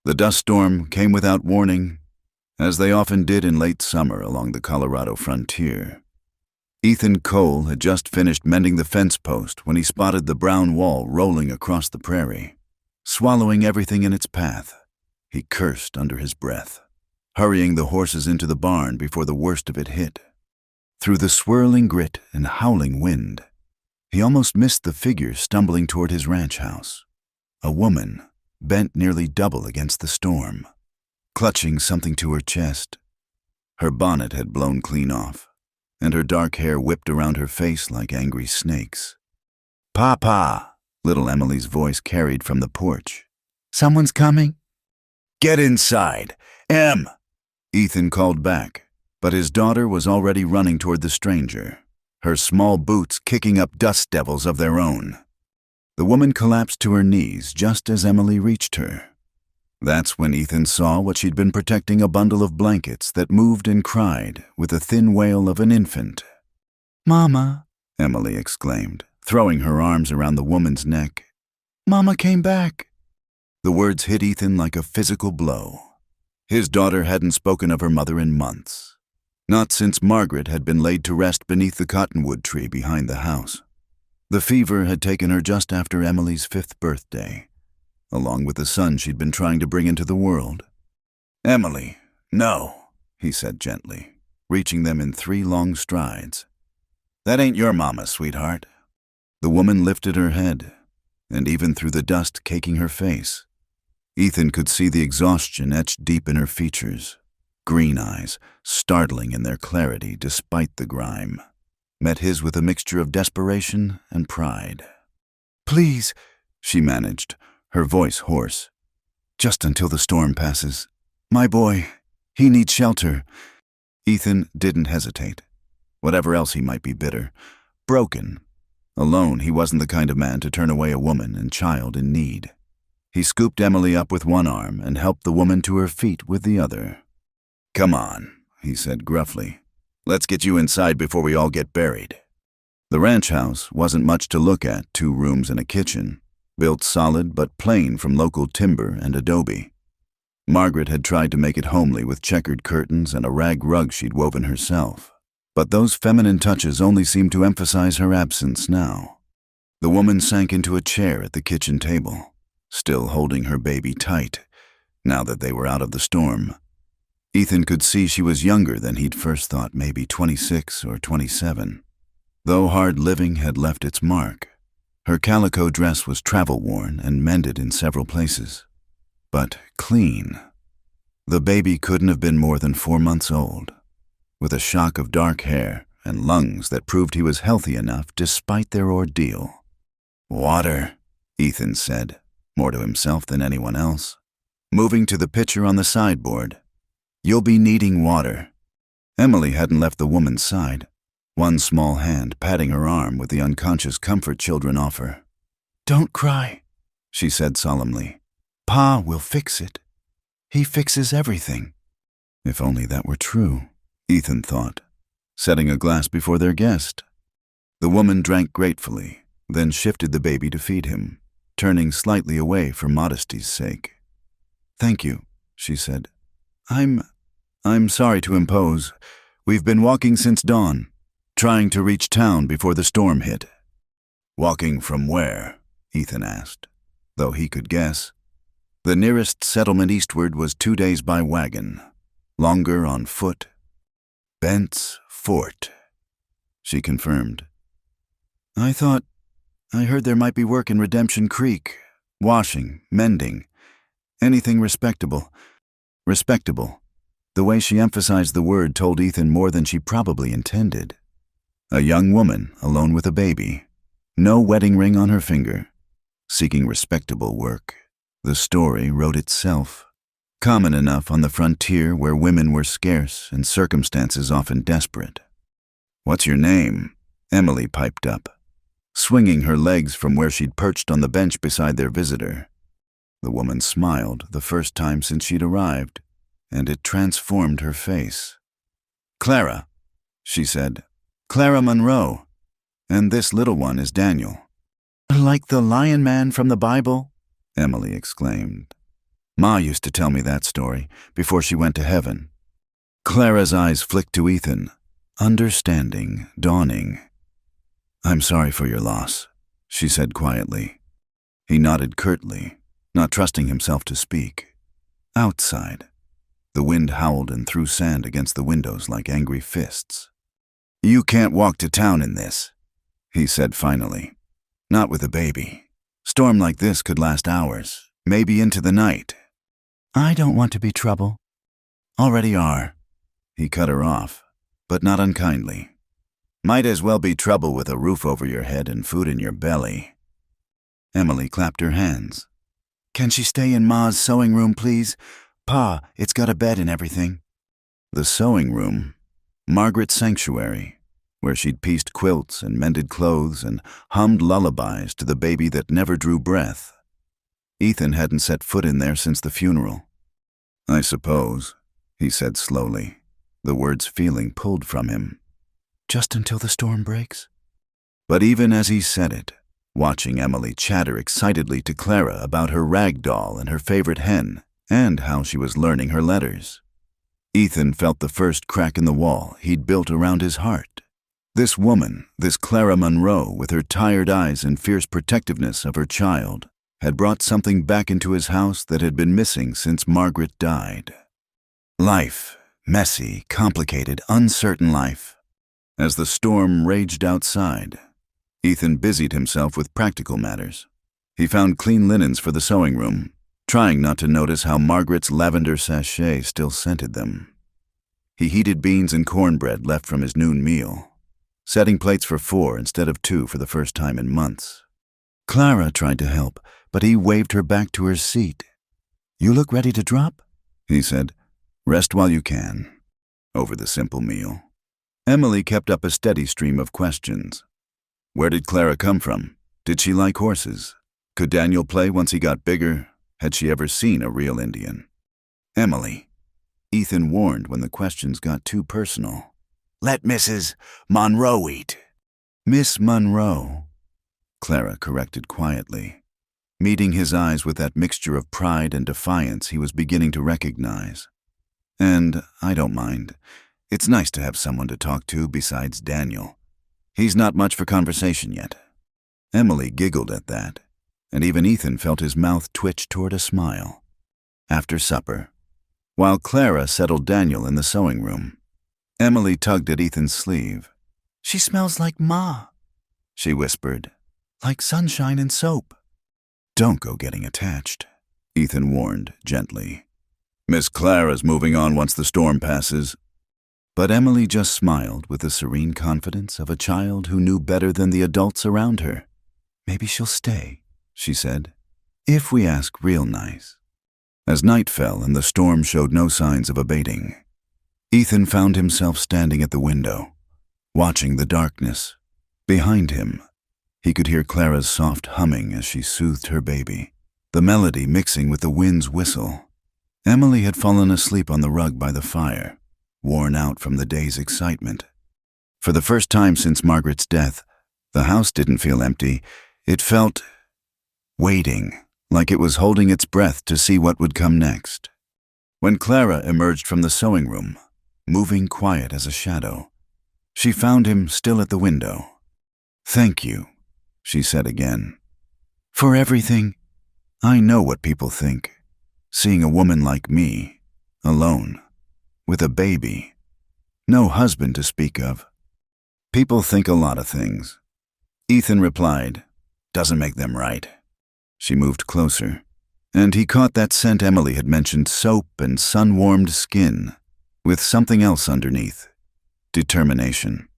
The dust storm came without warning, as they often did in late summer along the Colorado frontier. Ethan Cole had just finished mending the fence post when he spotted the brown wall rolling across the prairie, swallowing everything in its path. He cursed under his breath, hurrying the horses into the barn before the worst of it hit. Through the swirling grit and howling wind, he almost missed the figure stumbling toward his ranch house. A woman, bent nearly double against the storm, clutching something to her chest. Her bonnet had blown clean off, and her dark hair whipped around her face like angry snakes. "Papa," little Emily's voice carried from the porch. "Someone's coming?" "Get inside, Em," Ethan called back, but his daughter was already running toward the stranger, her small boots kicking up dust devils of their own. The woman collapsed to her knees just as Emily reached her. That's when Ethan saw what she'd been protecting, a bundle of blankets that moved and cried with the thin wail of an infant. "Mama," Emily exclaimed, throwing her arms around the woman's neck. "Mama came back." The words hit Ethan like a physical blow. His daughter hadn't spoken of her mother in months, not since Margaret had been laid to rest beneath the cottonwood tree behind the house. The fever had taken her just after Emily's 5th birthday, along with the son she'd been trying to bring into the world. "Emily, no," he said gently, reaching them in 3 long strides. "That ain't your mama, sweetheart." The woman lifted her head, and even through the dust caking her face, Ethan could see the exhaustion etched deep in her features. Green eyes, startling in their clarity despite the grime, met his with a mixture of desperation and pride. "Please," she managed, her voice hoarse. "Just until the storm passes. My boy, he needs shelter." Ethan didn't hesitate. Whatever else he might be bitter, broken. Alone, he wasn't the kind of man to turn away a woman and child in need. He scooped Emily up with one arm and helped the woman to her feet with the other. "Come on," he said gruffly. "Let's get you inside before we all get buried." The ranch house wasn't much to look at, 2 rooms and a kitchen, built solid but plain from local timber and adobe. Margaret had tried to make it homely with checkered curtains and a rag rug she'd woven herself, but those feminine touches only seemed to emphasize her absence now. The woman sank into a chair at the kitchen table, still holding her baby tight, now that they were out of the storm. Ethan could see she was younger than he'd first thought, maybe 26 or 27. Though hard living had left its mark, her calico dress was travel-worn and mended in several places. But clean. The baby couldn't have been more than 4 months old, with a shock of dark hair and lungs that proved he was healthy enough despite their ordeal. "Water," Ethan said, more to himself than anyone else, moving to the pitcher on the sideboard. "You'll be needing water." Emily hadn't left the woman's side, one small hand patting her arm with the unconscious comfort children offer. "Don't cry," she said solemnly. "Pa will fix it. He fixes everything." If only that were true, Ethan thought, setting a glass before their guest. The woman drank gratefully, then shifted the baby to feed him, turning slightly away for modesty's sake. "Thank you," she said. I'm sorry to impose. We've been walking since dawn, trying to reach town before the storm hit." "Walking from where?" Ethan asked, though he could guess. The nearest settlement eastward was 2 days by wagon, longer on foot. "Bent's Fort," she confirmed. I heard there might be work in Redemption Creek, washing, mending, anything respectable. Respectable. The way she emphasized the word told Ethan more than she probably intended. A young woman, alone with a baby, no wedding ring on her finger, seeking respectable work. The story wrote itself. Common enough on the frontier where women were scarce and circumstances often desperate. "What's your name?" Emily piped up, swinging her legs from where she'd perched on the bench beside their visitor. The woman smiled, the first time since she'd arrived, and it transformed her face. "Clara," she said. "Clara Monroe. And this little one is Daniel." "Like the lion man from the Bible?" Emily exclaimed. Ma used to tell me that story before she went to heaven. Clara's eyes flicked to Ethan, understanding dawning. I'm sorry for your loss, she said quietly. He nodded curtly, not trusting himself to speak. Outside, the wind howled and threw sand against the windows like angry fists. You can't walk to town in this, he said finally. Not with a baby. Storm like this could last hours, maybe into the night. I don't want to be trouble. Already are. He cut her off, but not unkindly. Might as well be trouble with a roof over your head and food in your belly. Emily clapped her hands. Can she stay in Ma's sewing room, please? Pa, it's got a bed and everything. The sewing room, Margaret's sanctuary, where she'd pieced quilts and mended clothes and hummed lullabies to the baby that never drew breath. Ethan hadn't set foot in there since the funeral. I suppose, he said slowly, the words feeling pulled from him. Just until the storm breaks? But even as he said it, watching Emily chatter excitedly to Clara about her rag doll and her favorite hen, and how she was learning her letters, Ethan felt the first crack in the wall he'd built around his heart. This woman, this Clara Monroe, with her tired eyes and fierce protectiveness of her child, had brought something back into his house that had been missing since Margaret died. Life, messy, complicated, uncertain life. As the storm raged outside, Ethan busied himself with practical matters. He found clean linens for the sewing room, trying not to notice how Margaret's lavender sachet still scented them. He heated beans and cornbread left from his noon meal, setting plates for 4 instead of 2 for the first time in months. Clara tried to help, but he waved her back to her seat. You look ready to drop? He said. Rest while you can. Over the simple meal. Emily kept up a steady stream of questions. Where did Clara come from? Did she like horses? Could Daniel play once he got bigger? Had she ever seen a real Indian? Emily. Ethan warned when the questions got too personal. Let Mrs. Monroe eat. Miss Monroe, Clara corrected quietly, meeting his eyes with that mixture of pride and defiance he was beginning to recognize. And I don't mind. It's nice to have someone to talk to besides Daniel. He's not much for conversation yet. Emily giggled at that, and even Ethan felt his mouth twitch toward a smile. After supper, while Clara settled Daniel in the sewing room, Emily tugged at Ethan's sleeve. She smells like Ma, she whispered, like sunshine and soap. Don't go getting attached, Ethan warned gently. Miss Clara's moving on once the storm passes. But Emily just smiled with the serene confidence of a child who knew better than the adults around her. Maybe she'll stay, she said, if we ask real nice. As night fell and the storm showed no signs of abating, Ethan found himself standing at the window, watching the darkness. Behind him, he could hear Clara's soft humming as she soothed her baby, the melody mixing with the wind's whistle. Emily had fallen asleep on the rug by the fire, worn out from the day's excitement. For the first time since Margaret's death, the house didn't feel empty. It felt waiting, like it was holding its breath to see what would come next. When Clara emerged from the sewing room, moving quiet as a shadow, she found him still at the window. Thank you, she said again. For everything. I know what people think. Seeing a woman like me, alone, with a baby, no husband to speak of. People think a lot of things. Ethan replied, doesn't make them right. She moved closer, and he caught that scent Emily had mentioned, soap and sun-warmed skin, with something else underneath. Determination.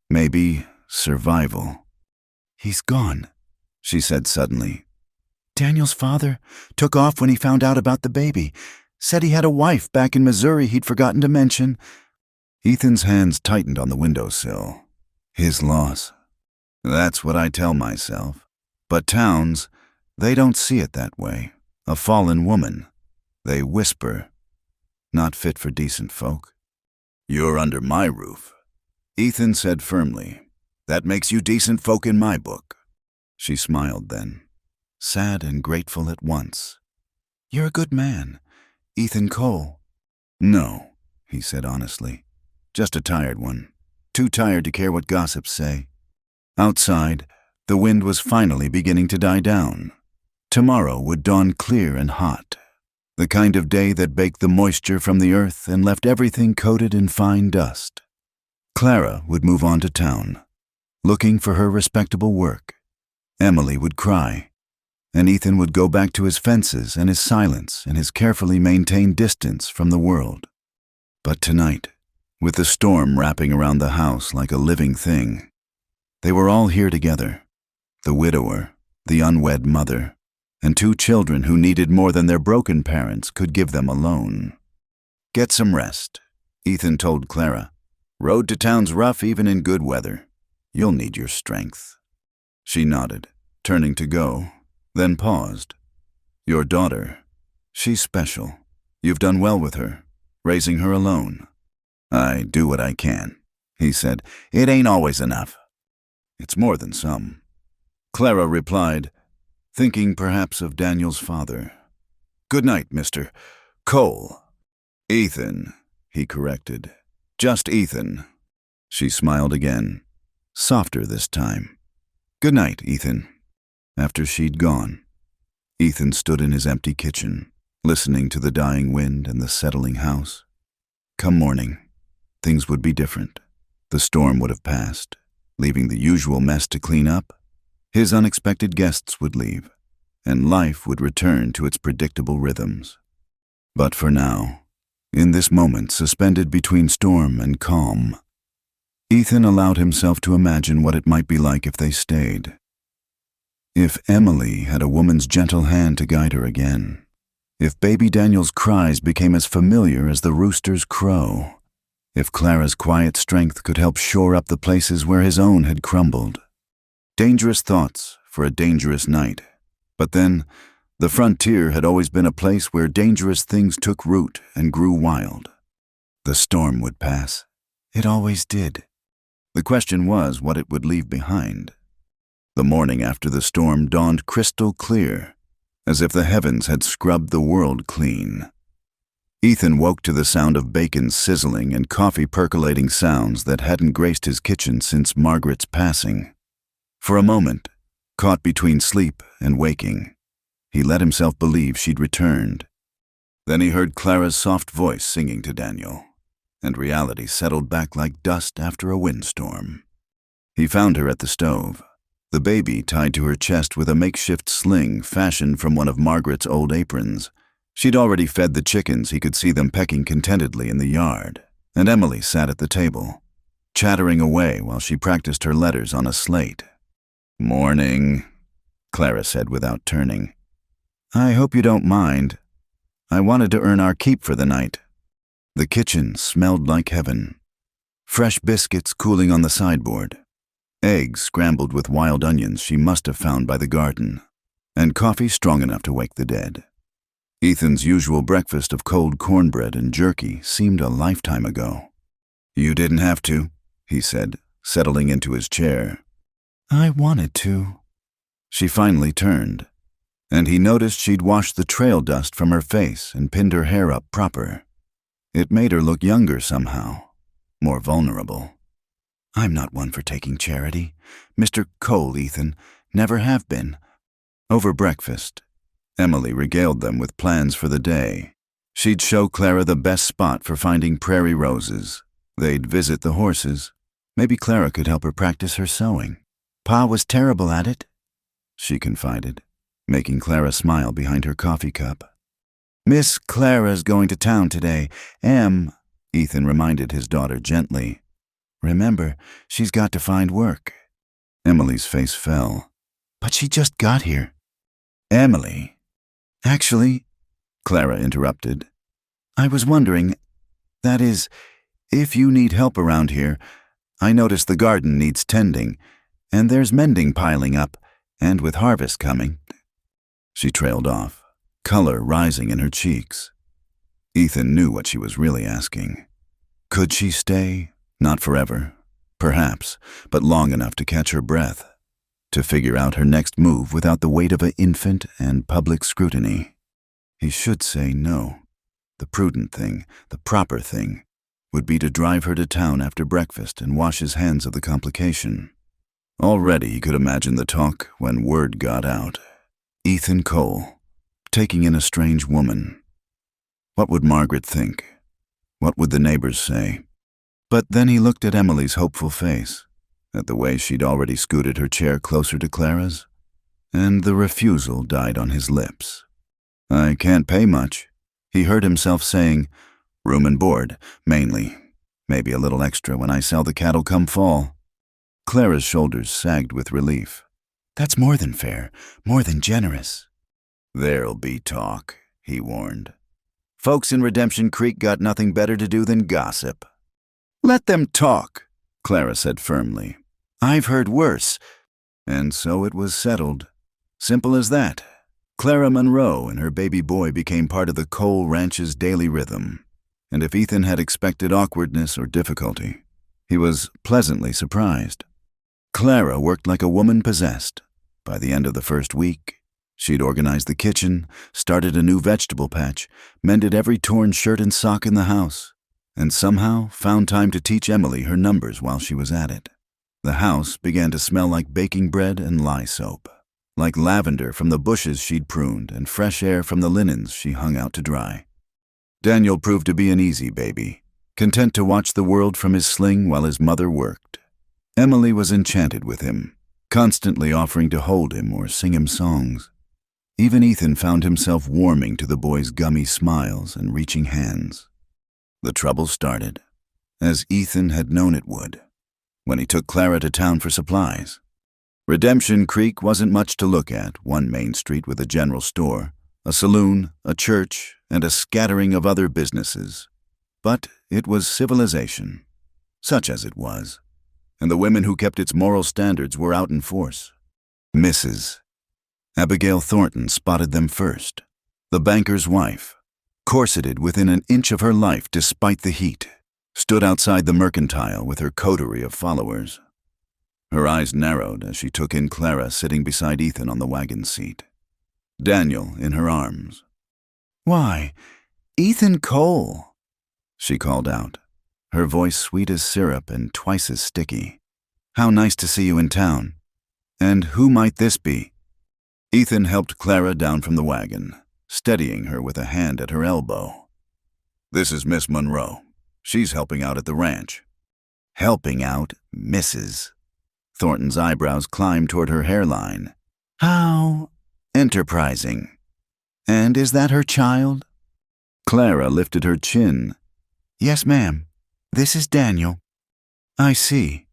Maybe survival. He's gone, she said suddenly. Daniel's father took off when he found out about the baby. Said he had a wife back in Missouri he'd forgotten to mention. Ethan's hands tightened on the windowsill. His loss. That's what I tell myself. But towns, they don't see it that way. A fallen woman. They whisper. Not fit for decent folk. You're under my roof, Ethan said firmly. That makes you decent folk in my book. She smiled then, sad and grateful at once. You're a good man. Ethan Cole. No, he said honestly. Just a tired one. Too tired to care what gossips say. Outside, the wind was finally beginning to die down. Tomorrow would dawn clear and hot. The kind of day that baked the moisture from the earth and left everything coated in fine dust. Clara would move on to town, looking for her respectable work. Emily would cry, and Ethan would go back to his fences and his silence and his carefully maintained distance from the world. But tonight, with the storm wrapping around the house like a living thing, they were all here together, the widower, the unwed mother, and 2 children who needed more than their broken parents could give them alone. Get some rest, Ethan told Clara. Road to town's rough even in good weather. You'll need your strength. She nodded, turning to go, then paused. Your daughter, she's special. You've done well with her, raising her alone. I do what I can, he said. It ain't always enough. It's more than some. Clara replied, thinking perhaps of Daniel's father. Good night, Mr. Cole. Ethan, he corrected. Just Ethan. She smiled again, softer this time. Good night, Ethan. After she'd gone, Ethan stood in his empty kitchen, listening to the dying wind and the settling house. Come morning, things would be different. The storm would have passed, leaving the usual mess to clean up. His unexpected guests would leave, and life would return to its predictable rhythms. But for now, in this moment suspended between storm and calm, Ethan allowed himself to imagine what it might be like if they stayed. If Emily had a woman's gentle hand to guide her again. If baby Daniel's cries became as familiar as the rooster's crow. If Clara's quiet strength could help shore up the places where his own had crumbled. Dangerous thoughts for a dangerous night. But then, the frontier had always been a place where dangerous things took root and grew wild. The storm would pass. It always did. The question was what it would leave behind. The morning after the storm dawned crystal clear, as if the heavens had scrubbed the world clean. Ethan woke to the sound of bacon sizzling and coffee percolating sounds that hadn't graced his kitchen since Margaret's passing. For a moment, caught between sleep and waking, he let himself believe she'd returned. Then he heard Clara's soft voice singing to Daniel, and reality settled back like dust after a windstorm. He found her at the stove, the baby tied to her chest with a makeshift sling fashioned from one of Margaret's old aprons. She'd already fed the chickens. He could see them pecking contentedly in the yard, and Emily sat at the table, chattering away while she practiced her letters on a slate. Morning, Clara said without turning. I hope you don't mind. I wanted to earn our keep for the night. The kitchen smelled like heaven. Fresh biscuits cooling on the sideboard. Eggs scrambled with wild onions she must have found by the garden. And coffee strong enough to wake the dead. Ethan's usual breakfast of cold cornbread and jerky seemed a lifetime ago. You didn't have to, he said, settling into his chair. I wanted to. She finally turned, and he noticed she'd washed the trail dust from her face and pinned her hair up proper. It made her look younger somehow, more vulnerable. I'm not one for taking charity. Mr. Cole, Ethan, never have been. Over breakfast, Emily regaled them with plans for the day. She'd show Clara the best spot for finding prairie roses. They'd visit the horses. Maybe Clara could help her practice her sewing. Pa was terrible at it, she confided, making Clara smile behind her coffee cup. Miss Clara's going to town today. Ethan reminded his daughter gently. Remember, she's got to find work. Emily's face fell. But she just got here. Emily. Actually, Clara interrupted, I was wondering, that is, if you need help around here, I notice the garden needs tending, and there's mending piling up, and with harvest coming. She trailed off, color rising in her cheeks. Ethan knew what she was really asking. Could she stay? Not forever, perhaps, but long enough to catch her breath, to figure out her next move without the weight of an infant and public scrutiny. He should say no. The prudent thing, the proper thing, would be to drive her to town after breakfast and wash his hands of the complication. Already he could imagine the talk when word got out. Ethan Cole, taking in a strange woman. What would Margaret think? What would the neighbors say? But then he looked at Emily's hopeful face, at the way she'd already scooted her chair closer to Clara's, and the refusal died on his lips. I can't pay much, he heard himself saying. Room and board, mainly. Maybe a little extra when I sell the cattle come fall. Clara's shoulders sagged with relief. That's more than fair, more than generous. There'll be talk, he warned. Folks in Redemption Creek got nothing better to do than gossip. Let them talk, Clara said firmly. I've heard worse. And so it was settled. Simple as that. Clara Monroe and her baby boy became part of the Cole Ranch's daily rhythm. And if Ethan had expected awkwardness or difficulty, he was pleasantly surprised. Clara worked like a woman possessed. By the end of the first week, she'd organized the kitchen, started a new vegetable patch, mended every torn shirt and sock in the house, and somehow found time to teach Emily her numbers while she was at it. The house began to smell like baking bread and lye soap, like lavender from the bushes she'd pruned and fresh air from the linens she hung out to dry. Daniel proved to be an easy baby, content to watch the world from his sling while his mother worked. Emily was enchanted with him, constantly offering to hold him or sing him songs. Even Ethan found himself warming to the boy's gummy smiles and reaching hands. The trouble started, as Ethan had known it would, when he took Clara to town for supplies. Redemption Creek wasn't much to look at, one main street with a general store, a saloon, a church, and a scattering of other businesses. But it was civilization, such as it was, and the women who kept its moral standards were out in force. Mrs. Abigail Thornton spotted them first, the banker's wife, corseted within an inch of her life despite the heat, stood outside the mercantile with her coterie of followers. Her eyes narrowed as she took in Clara sitting beside Ethan on the wagon seat, Daniel in her arms. Why, Ethan Cole, she called out, her voice sweet as syrup and twice as sticky. How nice to see you in town. And who might this be? Ethan helped Clara down from the wagon, steadying her with a hand at her elbow. This is Miss Monroe. She's helping out at the ranch. Helping out, Mrs. Thornton's eyebrows climbed toward her hairline. How enterprising. And is that her child? Clara lifted her chin. Yes, ma'am. This is Daniel. I see.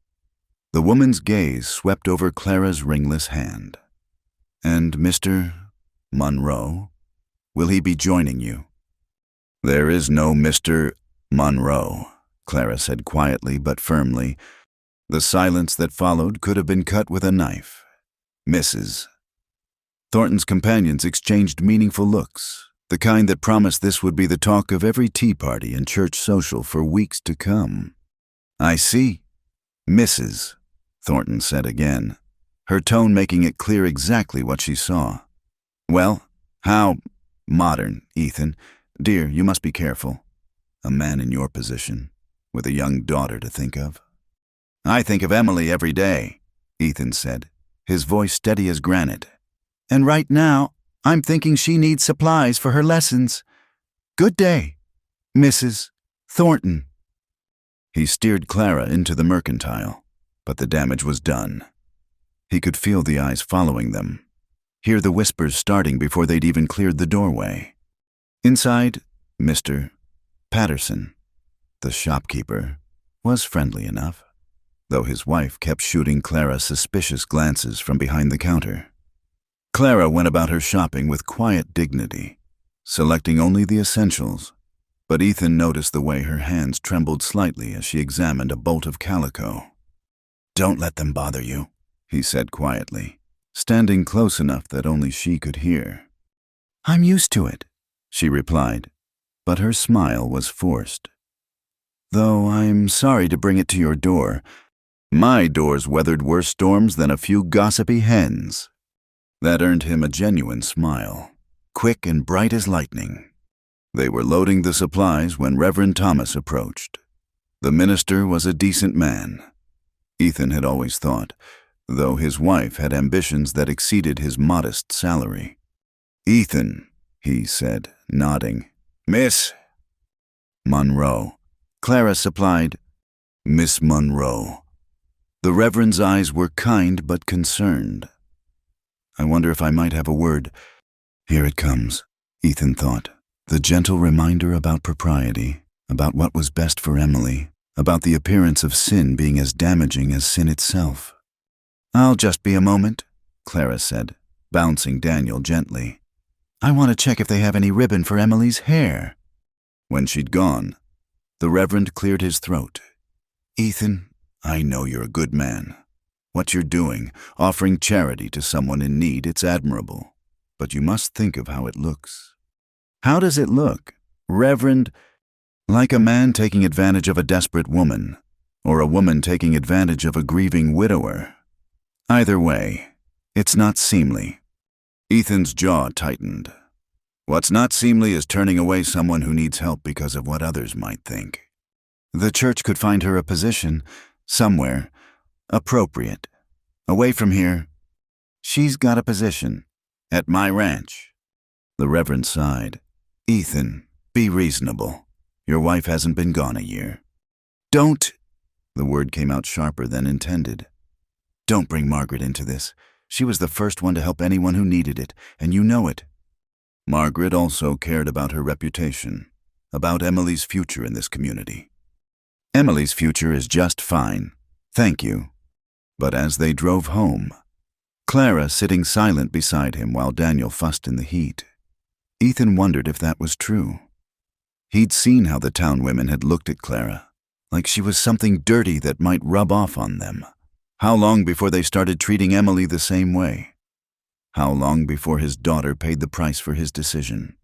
The woman's gaze swept over Clara's ringless hand. And Mr. Monroe, will he be joining you? There is no Mr. Monroe, Clara said quietly but firmly. The silence that followed could have been cut with a knife. Mrs. Thornton's companions exchanged meaningful looks, the kind that promised this would be the talk of every tea party and church social for weeks to come. I see. Mrs. Thornton said again, her tone making it clear exactly what she saw. Well, how modern, Ethan. Dear, you must be careful. A man in your position, with a young daughter to think of. I think of Emily every day, Ethan said, his voice steady as granite. And right now, I'm thinking she needs supplies for her lessons. Good day, Mrs. Thornton. He steered Clara into the mercantile, but the damage was done. He could feel the eyes following them, hear the whispers starting before they'd even cleared the doorway. Inside, Mr. Patterson, the shopkeeper, was friendly enough, though his wife kept shooting Clara suspicious glances from behind the counter. Clara went about her shopping with quiet dignity, selecting only the essentials, but Ethan noticed the way her hands trembled slightly as she examined a bolt of calico. Don't let them bother you, he said quietly, standing close enough that only she could hear. I'm used to it, she replied, but her smile was forced. Though I'm sorry to bring it to your door. My door's weathered worse storms than a few gossipy hens. That earned him a genuine smile, quick and bright as lightning. They were loading the supplies when Reverend Thomas approached. The minister was a decent man, Ethan had always thought, though his wife had ambitions that exceeded his modest salary. "Ethan," he said, nodding. "Miss Monroe." Clara supplied, "Miss Monroe." The Reverend's eyes were kind but concerned. "I wonder if I might have a word." Here it comes, Ethan thought. The gentle reminder about propriety, about what was best for Emily, about the appearance of sin being as damaging as sin itself. "I'll just be a moment," Clara said, bouncing Daniel gently. "I want to check if they have any ribbon for Emily's hair." When she'd gone, the Reverend cleared his throat. "Ethan, I know you're a good man. What you're doing, offering charity to someone in need, it's admirable. But you must think of how it looks." "How does it look, Reverend?" "Like a man taking advantage of a desperate woman, or a woman taking advantage of a grieving widower. Either way, it's not seemly." Ethan's jaw tightened. What's not seemly is turning away someone who needs help because of what others might think. The church could find her a position, somewhere, appropriate. Away from here. She's got a position. At my ranch. The Reverend sighed. "Ethan, be reasonable. Your wife hasn't been gone a year." "Don't," the word came out sharper than intended. "Don't bring Margaret into this. She was the first one to help anyone who needed it, and you know it." Margaret also cared about her reputation, about Emily's future in this community. "Emily's future is just fine, thank you." But as they drove home, Clara sitting silent beside him while Daniel fussed in the heat, Ethan wondered if that was true. He'd seen how the town women had looked at Clara, like she was something dirty that might rub off on them. How long before they started treating Emily the same way? How long before his daughter paid the price for his decision?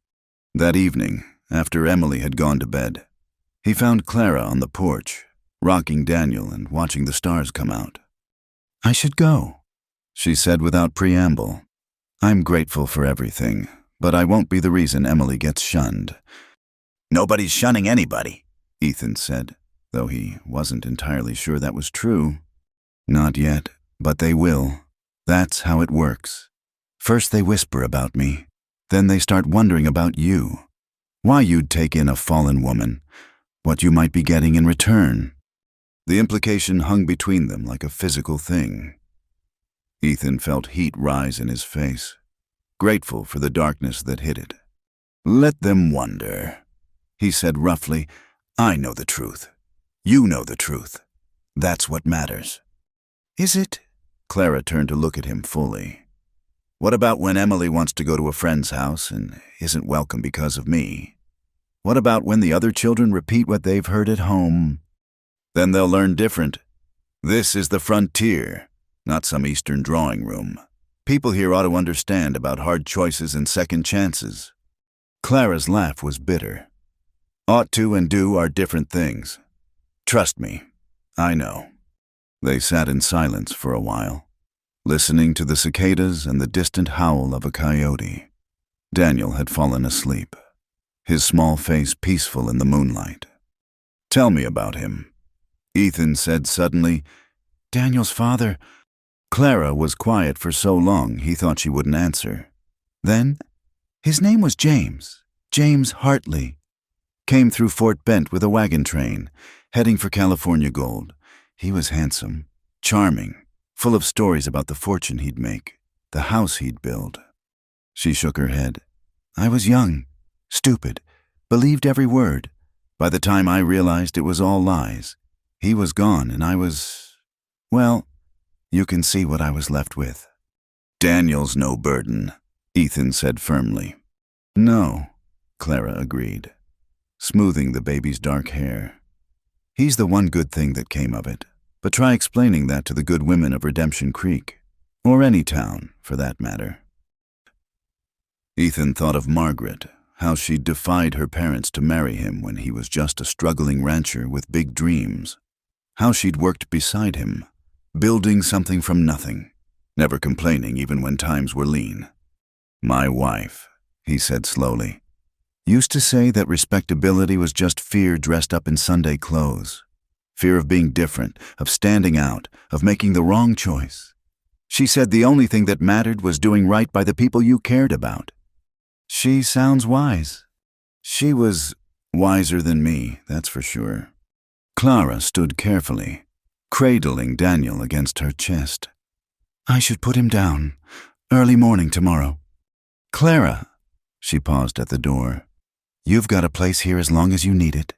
That evening, after Emily had gone to bed, he found Clara on the porch, rocking Daniel and watching the stars come out. "I should go," she said without preamble. "I'm grateful for everything, but I won't be the reason Emily gets shunned." "Nobody's shunning anybody," Ethan said, though he wasn't entirely sure that was true. "Not yet, but they will. That's how it works. First they whisper about me, then they start wondering about you. Why you'd take in a fallen woman, what you might be getting in return." The implication hung between them like a physical thing. Ethan felt heat rise in his face, grateful for the darkness that hid it. "Let them wonder," he said roughly. "I know the truth. You know the truth. That's what matters." "Is it?" Clara turned to look at him fully. "What about when Emily wants to go to a friend's house and isn't welcome because of me? What about when the other children repeat what they've heard at home? Then they'll learn different. This is the frontier, not some Eastern drawing room. People here ought to understand about hard choices and second chances." Clara's laugh was bitter. "Ought to and do are different things. Trust me, I know." They sat in silence for a while, listening to the cicadas and the distant howl of a coyote. Daniel had fallen asleep, his small face peaceful in the moonlight. "Tell me about him," Ethan said suddenly. "Daniel's father." Clara was quiet for so long he thought she wouldn't answer. Then, "His name was James Hartley. Came through Fort Bent with a wagon train, heading for California gold. He was handsome, charming, full of stories about the fortune he'd make, the house he'd build." She shook her head. "I was young, stupid, believed every word. By the time I realized it was all lies, he was gone and I was, well, you can see what I was left with." "Daniel's no burden," Ethan said firmly. "No," Clara agreed, smoothing the baby's dark hair. "He's the one good thing that came of it. But try explaining that to the good women of Redemption Creek, or any town, for that matter." Ethan thought of Margaret, how she'd defied her parents to marry him when he was just a struggling rancher with big dreams, how she'd worked beside him, building something from nothing, never complaining even when times were lean. "My wife," he said slowly. Used to say that respectability was just fear dressed up in Sunday clothes. Fear of being different, of standing out, of making the wrong choice. She said the only thing that mattered was doing right by the people you cared about. She sounds wise. She was wiser than me, that's for sure. Clara stood carefully, cradling Daniel against her chest. I should put him down. Early morning tomorrow. Clara, she paused at the door. You've got a place here as long as you need it.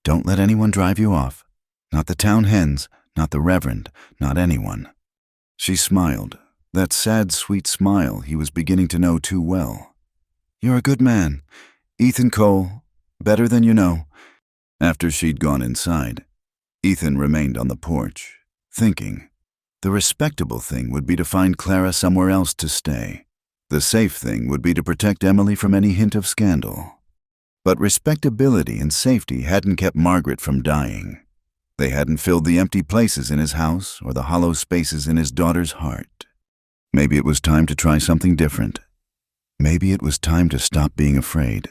Don't let anyone drive you off. Not the town hens, not the reverend, not anyone. She smiled, that sad, sweet smile he was beginning to know too well. You're a good man. Ethan Cole, better than you know. After she'd gone inside, Ethan remained on the porch, thinking. The respectable thing would be to find Clara somewhere else to stay. The safe thing would be to protect Emily from any hint of scandal. But respectability and safety hadn't kept Margaret from dying. They hadn't filled the empty places in his house or the hollow spaces in his daughter's heart. Maybe it was time to try something different. Maybe it was time to stop being afraid.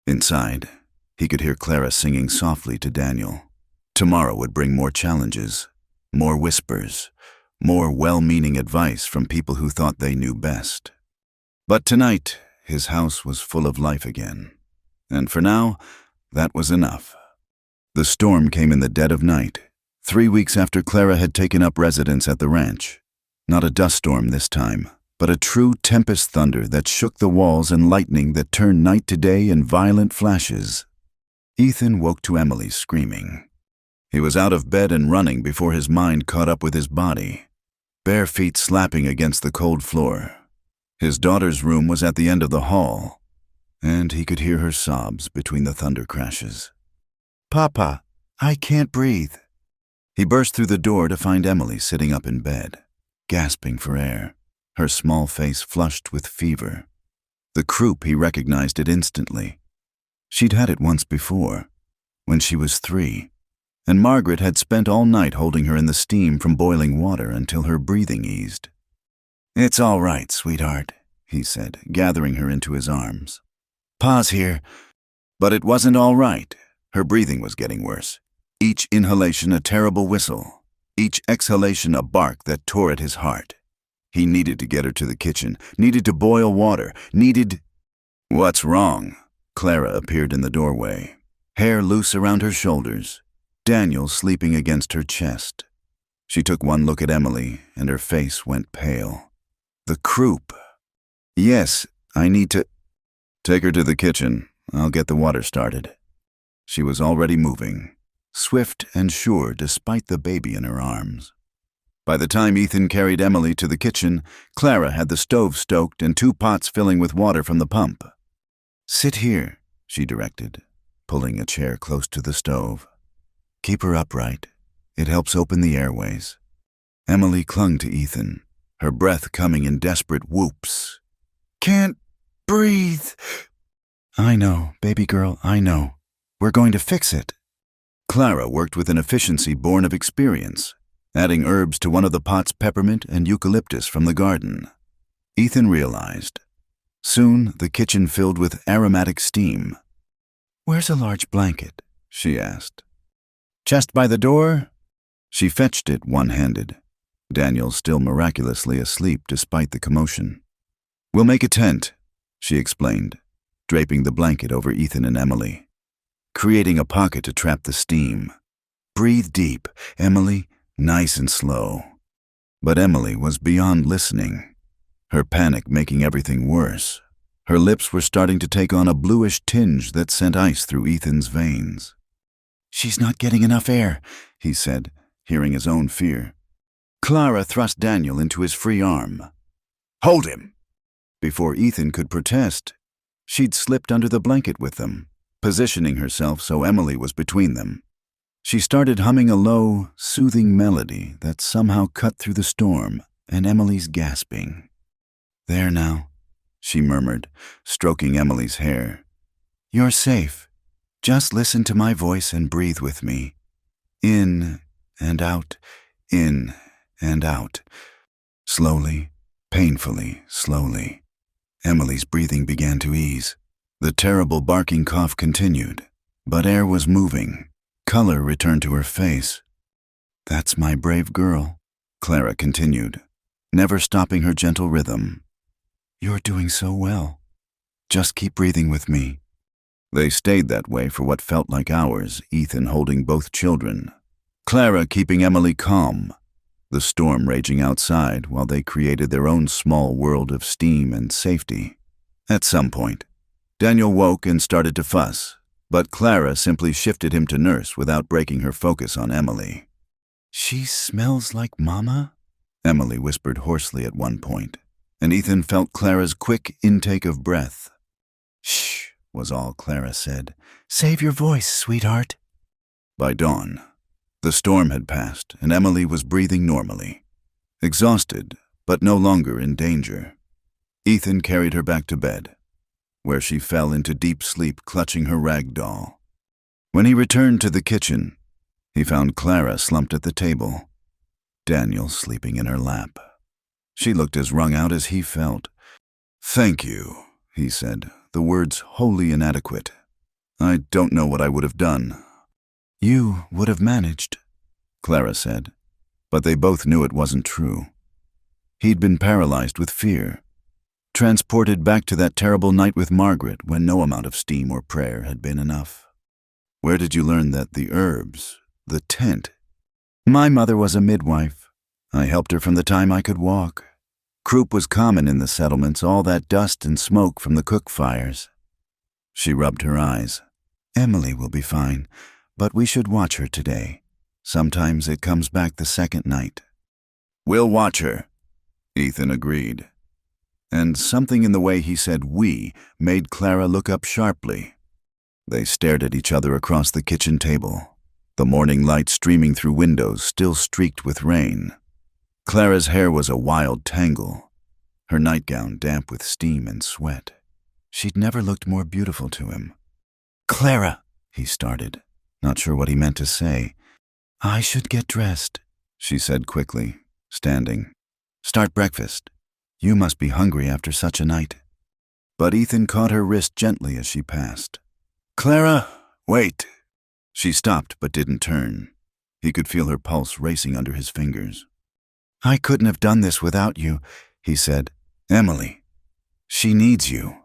Inside, he could hear Clara singing softly to Daniel. Tomorrow would bring more challenges, more whispers, more well-meaning advice from people who thought they knew best. But tonight, his house was full of life again. And for now, that was enough. The storm came in the dead of night, 3 weeks after Clara had taken up residence at the ranch. Not a dust storm this time, but a true tempest thunder that shook the walls and lightning that turned night to day in violent flashes. Ethan woke to Emily screaming. He was out of bed and running before his mind caught up with his body, bare feet slapping against the cold floor. His daughter's room was at the end of the hall, and he could hear her sobs between the thunder crashes. Papa, I can't breathe. He burst through the door to find Emily sitting up in bed, gasping for air, her small face flushed with fever. The croup, he recognized it instantly. She'd had it once before, when she was 3, and Margaret had spent all night holding her in the steam from boiling water until her breathing eased. It's all right, sweetheart, he said, gathering her into his arms. Pa's here. But it wasn't all right. Her breathing was getting worse. Each inhalation a terrible whistle. Each exhalation a bark that tore at his heart. He needed to get her to the kitchen, needed to boil water, needed... What's wrong? Clara appeared in the doorway, hair loose around her shoulders, Daniel sleeping against her chest. She took one look at Emily, and her face went pale. The croup. Yes, I need to... Take her to the kitchen. I'll get the water started. She was already moving, swift and sure despite the baby in her arms. By the time Ethan carried Emily to the kitchen, Clara had the stove stoked and 2 pots filling with water from the pump. Sit here, she directed, pulling a chair close to the stove. Keep her upright. It helps open the airways. Emily clung to Ethan, her breath coming in desperate whoops. Can't breathe. I know, baby girl, I know. We're going to fix it. Clara worked with an efficiency born of experience, adding herbs to one of the pots, peppermint and eucalyptus from the garden. Ethan realized. Soon the kitchen filled with aromatic steam. Where's a large blanket? She asked. Just by the door? She fetched it one-handed. Daniel still miraculously asleep despite the commotion. We'll make a tent, she explained, draping the blanket over Ethan and Emily, creating a pocket to trap the steam. Breathe deep, Emily, nice and slow. But Emily was beyond listening, her panic making everything worse. Her lips were starting to take on a bluish tinge that sent ice through Ethan's veins. She's not getting enough air, he said, hearing his own fear. Clara thrust Daniel into his free arm. Hold him! Before Ethan could protest, she'd slipped under the blanket with them, positioning herself so Emily was between them. She started humming a low, soothing melody that somehow cut through the storm and Emily's gasping. There now, she murmured, stroking Emily's hair. You're safe. Just listen to my voice and breathe with me. In and out, in and out. Slowly, painfully, slowly. Emily's breathing began to ease. The terrible barking cough continued, but air was moving. Color returned to her face. "That's my brave girl," Clara continued, never stopping her gentle rhythm. "You're doing so well. Just keep breathing with me." They stayed that way for what felt like hours, Ethan holding both children, Clara keeping Emily calm, the storm raging outside while they created their own small world of steam and safety. At some point, Daniel woke and started to fuss, but Clara simply shifted him to nurse without breaking her focus on Emily. "She smells like Mama?" Emily whispered hoarsely at one point, and Ethan felt Clara's quick intake of breath. "Shh," was all Clara said. "Save your voice, sweetheart." By dawn, the storm had passed and Emily was breathing normally, exhausted but no longer in danger. Ethan carried her back to bed, where she fell into deep sleep clutching her rag doll. When he returned to the kitchen, he found Clara slumped at the table, Daniel sleeping in her lap. She looked as wrung out as he felt. "Thank you," he said, the words wholly inadequate. "I don't know what I would have done." "You would have managed," Clara said, but they both knew it wasn't true. He'd been paralyzed with fear, transported back to that terrible night with Margaret when no amount of steam or prayer had been enough. "Where did you learn that the herbs, the tent?" "My mother was a midwife. I helped her from the time I could walk. Croup was common in the settlements, all that dust and smoke from the cook fires." She rubbed her eyes. "Emily will be fine, but we should watch her today. Sometimes it comes back the second night." "We'll watch her," Ethan agreed. And something in the way he said "we" made Clara look up sharply. They stared at each other across the kitchen table, the morning light streaming through windows still streaked with rain. Clara's hair was a wild tangle, her nightgown damp with steam and sweat. She'd never looked more beautiful to him. "Clara," he started, not sure what he meant to say. "I should get dressed," she said quickly, standing. "Start breakfast. You must be hungry after such a night." But Ethan caught her wrist gently as she passed. "Clara, wait." She stopped but didn't turn. He could feel her pulse racing under his fingers. "I couldn't have done this without you," he said. "Emily, she needs you.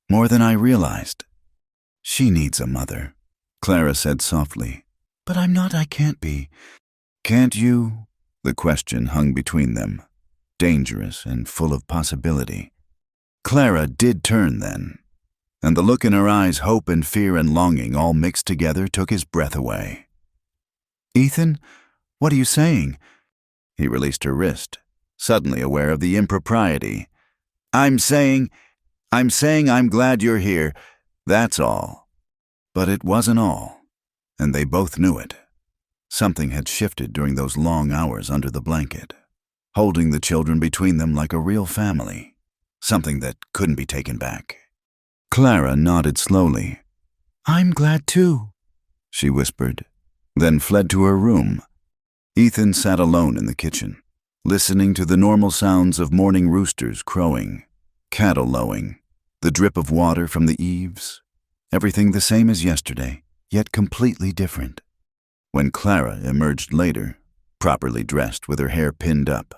More than I realized." "She needs a mother," Clara said softly. "But I'm not, I can't be." "Can't you?" The question hung between them, dangerous and full of possibility. Clara did turn then, and the look in her eyes, hope and fear and longing all mixed together, took his breath away. "Ethan, what are you saying?" He released her wrist, suddenly aware of the impropriety. I'm saying I'm glad you're here, that's all." But it wasn't all, and they both knew it. Something had shifted during those long hours under the blanket, holding the children between them like a real family, something that couldn't be taken back. Clara nodded slowly. "I'm glad too," she whispered, then fled to her room. Ethan sat alone in the kitchen, listening to the normal sounds of morning roosters crowing, cattle lowing, the drip of water from the eaves, everything the same as yesterday, yet completely different. When Clara emerged later, properly dressed with her hair pinned up,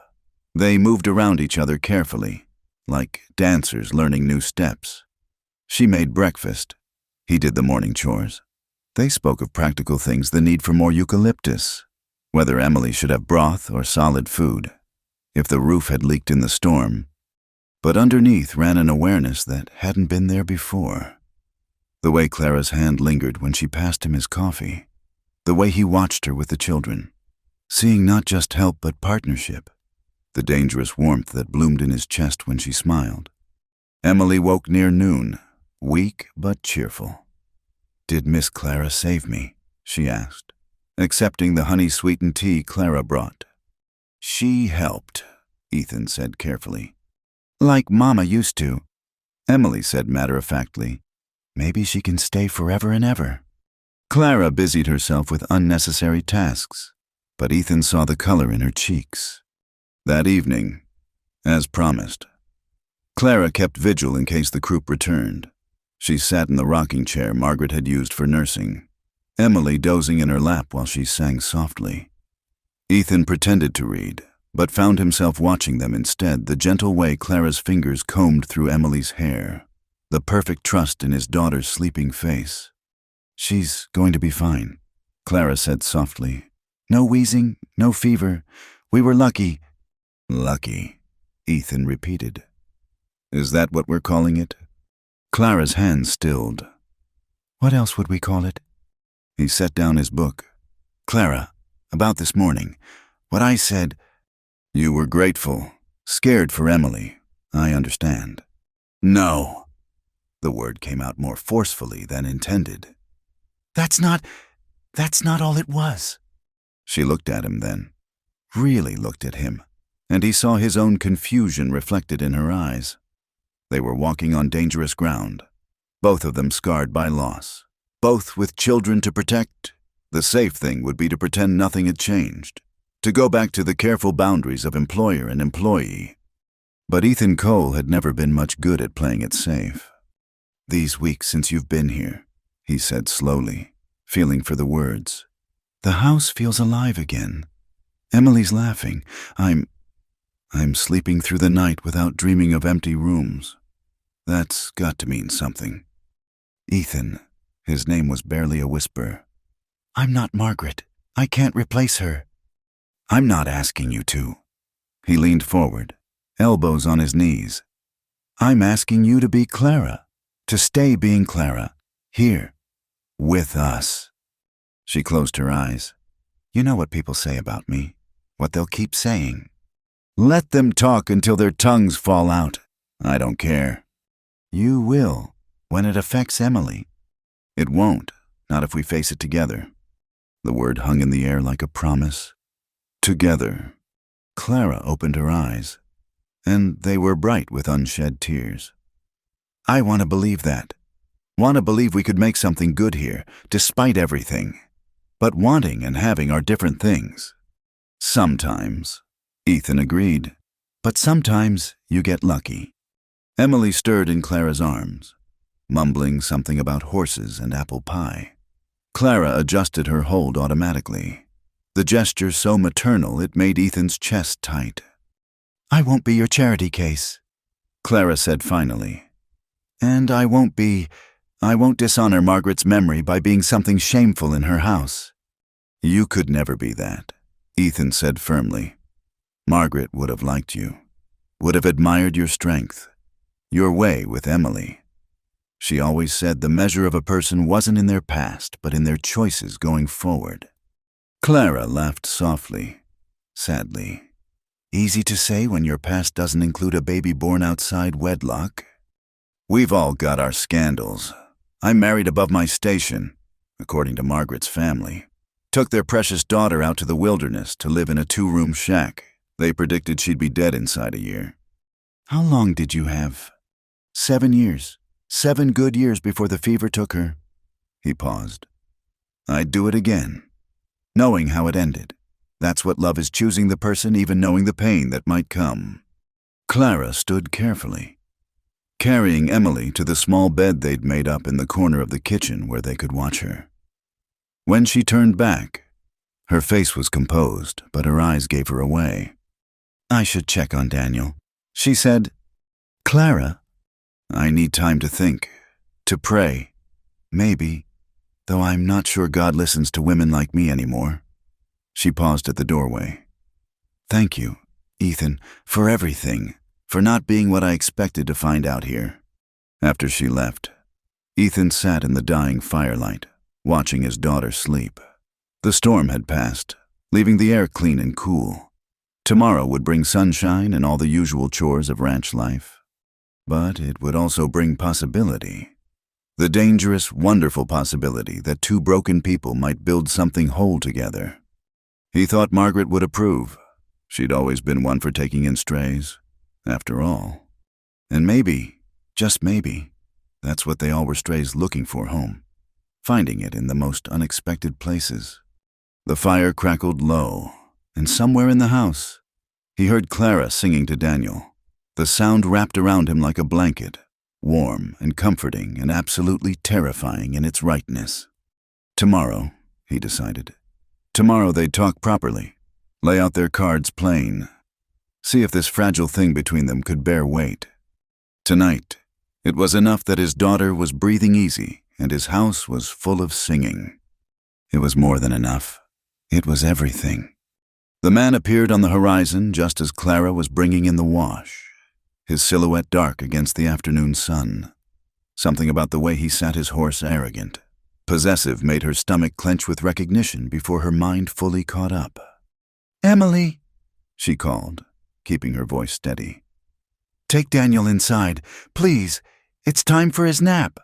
they moved around each other carefully, like dancers learning new steps. She made breakfast. He did the morning chores. They spoke of practical things, the need for more eucalyptus, whether Emily should have broth or solid food, if the roof had leaked in the storm. But underneath ran an awareness that hadn't been there before. The way Clara's hand lingered when she passed him his coffee, the way he watched her with the children, seeing not just help but partnership, the dangerous warmth that bloomed in his chest when she smiled. Emily woke near noon, weak but cheerful. "Did Miss Clara save me?" she asked, accepting the honey-sweetened tea Clara brought. "She helped," Ethan said carefully. "Like Mama used to," Emily said matter-of-factly. "Maybe she can stay forever and ever." Clara busied herself with unnecessary tasks, but Ethan saw the color in her cheeks. That evening, as promised, Clara kept vigil in case the croup returned. She sat in the rocking chair Margaret had used for nursing, Emily dozing in her lap while she sang softly. Ethan pretended to read, but found himself watching them instead, the gentle way Clara's fingers combed through Emily's hair, the perfect trust in his daughter's sleeping face. "She's going to be fine," Clara said softly. "No wheezing, no fever. We were lucky." "Lucky," Ethan repeated. "Is that what we're calling it?" Clara's hands stilled. "What else would we call it?" He set down his book. "Clara, about this morning, what I said—" "You were grateful, scared for Emily. I understand." "No." The word came out more forcefully than intended. That's not all it was." She looked at him then, really looked at him, and he saw his own confusion reflected in her eyes. They were walking on dangerous ground, both of them scarred by loss, both with children to protect. The safe thing would be to pretend nothing had changed, to go back to the careful boundaries of employer and employee. But Ethan Cole had never been much good at playing it safe. "These weeks since you've been here," he said slowly, feeling for the words. "The house feels alive again. Emily's laughing. I'm sleeping through the night without dreaming of empty rooms. That's got to mean something." "Ethan," his name was barely a whisper. "I'm not Margaret. I can't replace her." "I'm not asking you to." He leaned forward, elbows on his knees. "I'm asking you to be Clara, to stay being Clara, here, with us." She closed her eyes. "You know what people say about me, what they'll keep saying." "Let them talk until their tongues fall out. I don't care." "You will, when it affects Emily." "It won't, not if we face it together." The word hung in the air like a promise. Together. Clara opened her eyes, and they were bright with unshed tears. "I want to believe that. Want to believe we could make something good here, despite everything. But wanting and having are different things." "Sometimes," Ethan agreed. "But sometimes you get lucky." Emily stirred in Clara's arms, mumbling something about horses and apple pie. Clara adjusted her hold automatically, the gesture so maternal it made Ethan's chest tight. "I won't be your charity case," Clara said finally. "And I won't dishonor Margaret's memory by being something shameful in her house." "You could never be that," Ethan said firmly. "Margaret would have liked you, would have admired your strength, your way with Emily. She always said the measure of a person wasn't in their past, but in their choices going forward." Clara laughed softly, sadly. "Easy to say when your past doesn't include a baby born outside wedlock." "We've all got our scandals. I married above my station, according to Margaret's family. Took their precious daughter out to the wilderness to live in a 2-room shack. They predicted she'd be dead inside a year." "How long did you have?" 7 years. 7 good years before the fever took her." He paused. "I'd do it again, knowing how it ended. That's what love is, choosing the person even knowing the pain that might come." Clara stood carefully, carrying Emily to the small bed they'd made up in the corner of the kitchen where they could watch her. When she turned back, her face was composed, but her eyes gave her away. "I should check on Daniel," she said. "Clara?" "I need time to think, to pray. Maybe, though I'm not sure God listens to women like me anymore." She paused at the doorway. "Thank you, Ethan, for everything, for not being what I expected to find out here." After she left, Ethan sat in the dying firelight, watching his daughter sleep. The storm had passed, leaving the air clean and cool. Tomorrow would bring sunshine and all the usual chores of ranch life. But it would also bring possibility. The dangerous, wonderful possibility that 2 broken people might build something whole together. He thought Margaret would approve. She'd always been one for taking in strays, after all. And maybe, just maybe, that's what they all were, strays looking for home, finding it in the most unexpected places. The fire crackled low, and somewhere in the house, he heard Clara singing to Daniel. The sound wrapped around him like a blanket, warm and comforting and absolutely terrifying in its rightness. Tomorrow, he decided. Tomorrow they'd talk properly, lay out their cards plain, see if this fragile thing between them could bear weight. Tonight, it was enough that his daughter was breathing easy and his house was full of singing. It was more than enough. It was everything. The man appeared on the horizon just as Clara was bringing in the wash, his silhouette dark against the afternoon sun. Something about the way he sat his horse arrogant, possessive, made her stomach clench with recognition before her mind fully caught up. "Emily," she called, keeping her voice steady. "Take Daniel inside, please. It's time for his nap."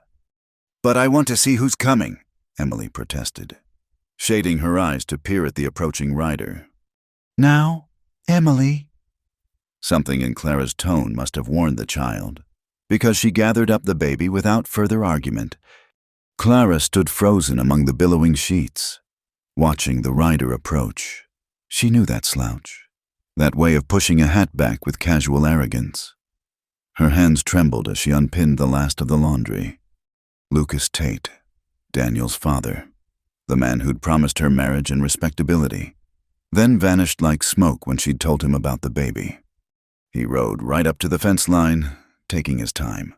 "But I want to see who's coming," Emily protested, shading her eyes to peer at the approaching rider. "Now, Emily." Something in Clara's tone must have warned the child, because she gathered up the baby without further argument. Clara stood frozen among the billowing sheets, watching the rider approach. She knew that slouch, that way of pushing a hat back with casual arrogance. Her hands trembled as she unpinned the last of the laundry. Lucas Tate, Daniel's father, the man who'd promised her marriage and respectability, then vanished like smoke when she'd told him about the baby. He rode right up to the fence line, taking his time,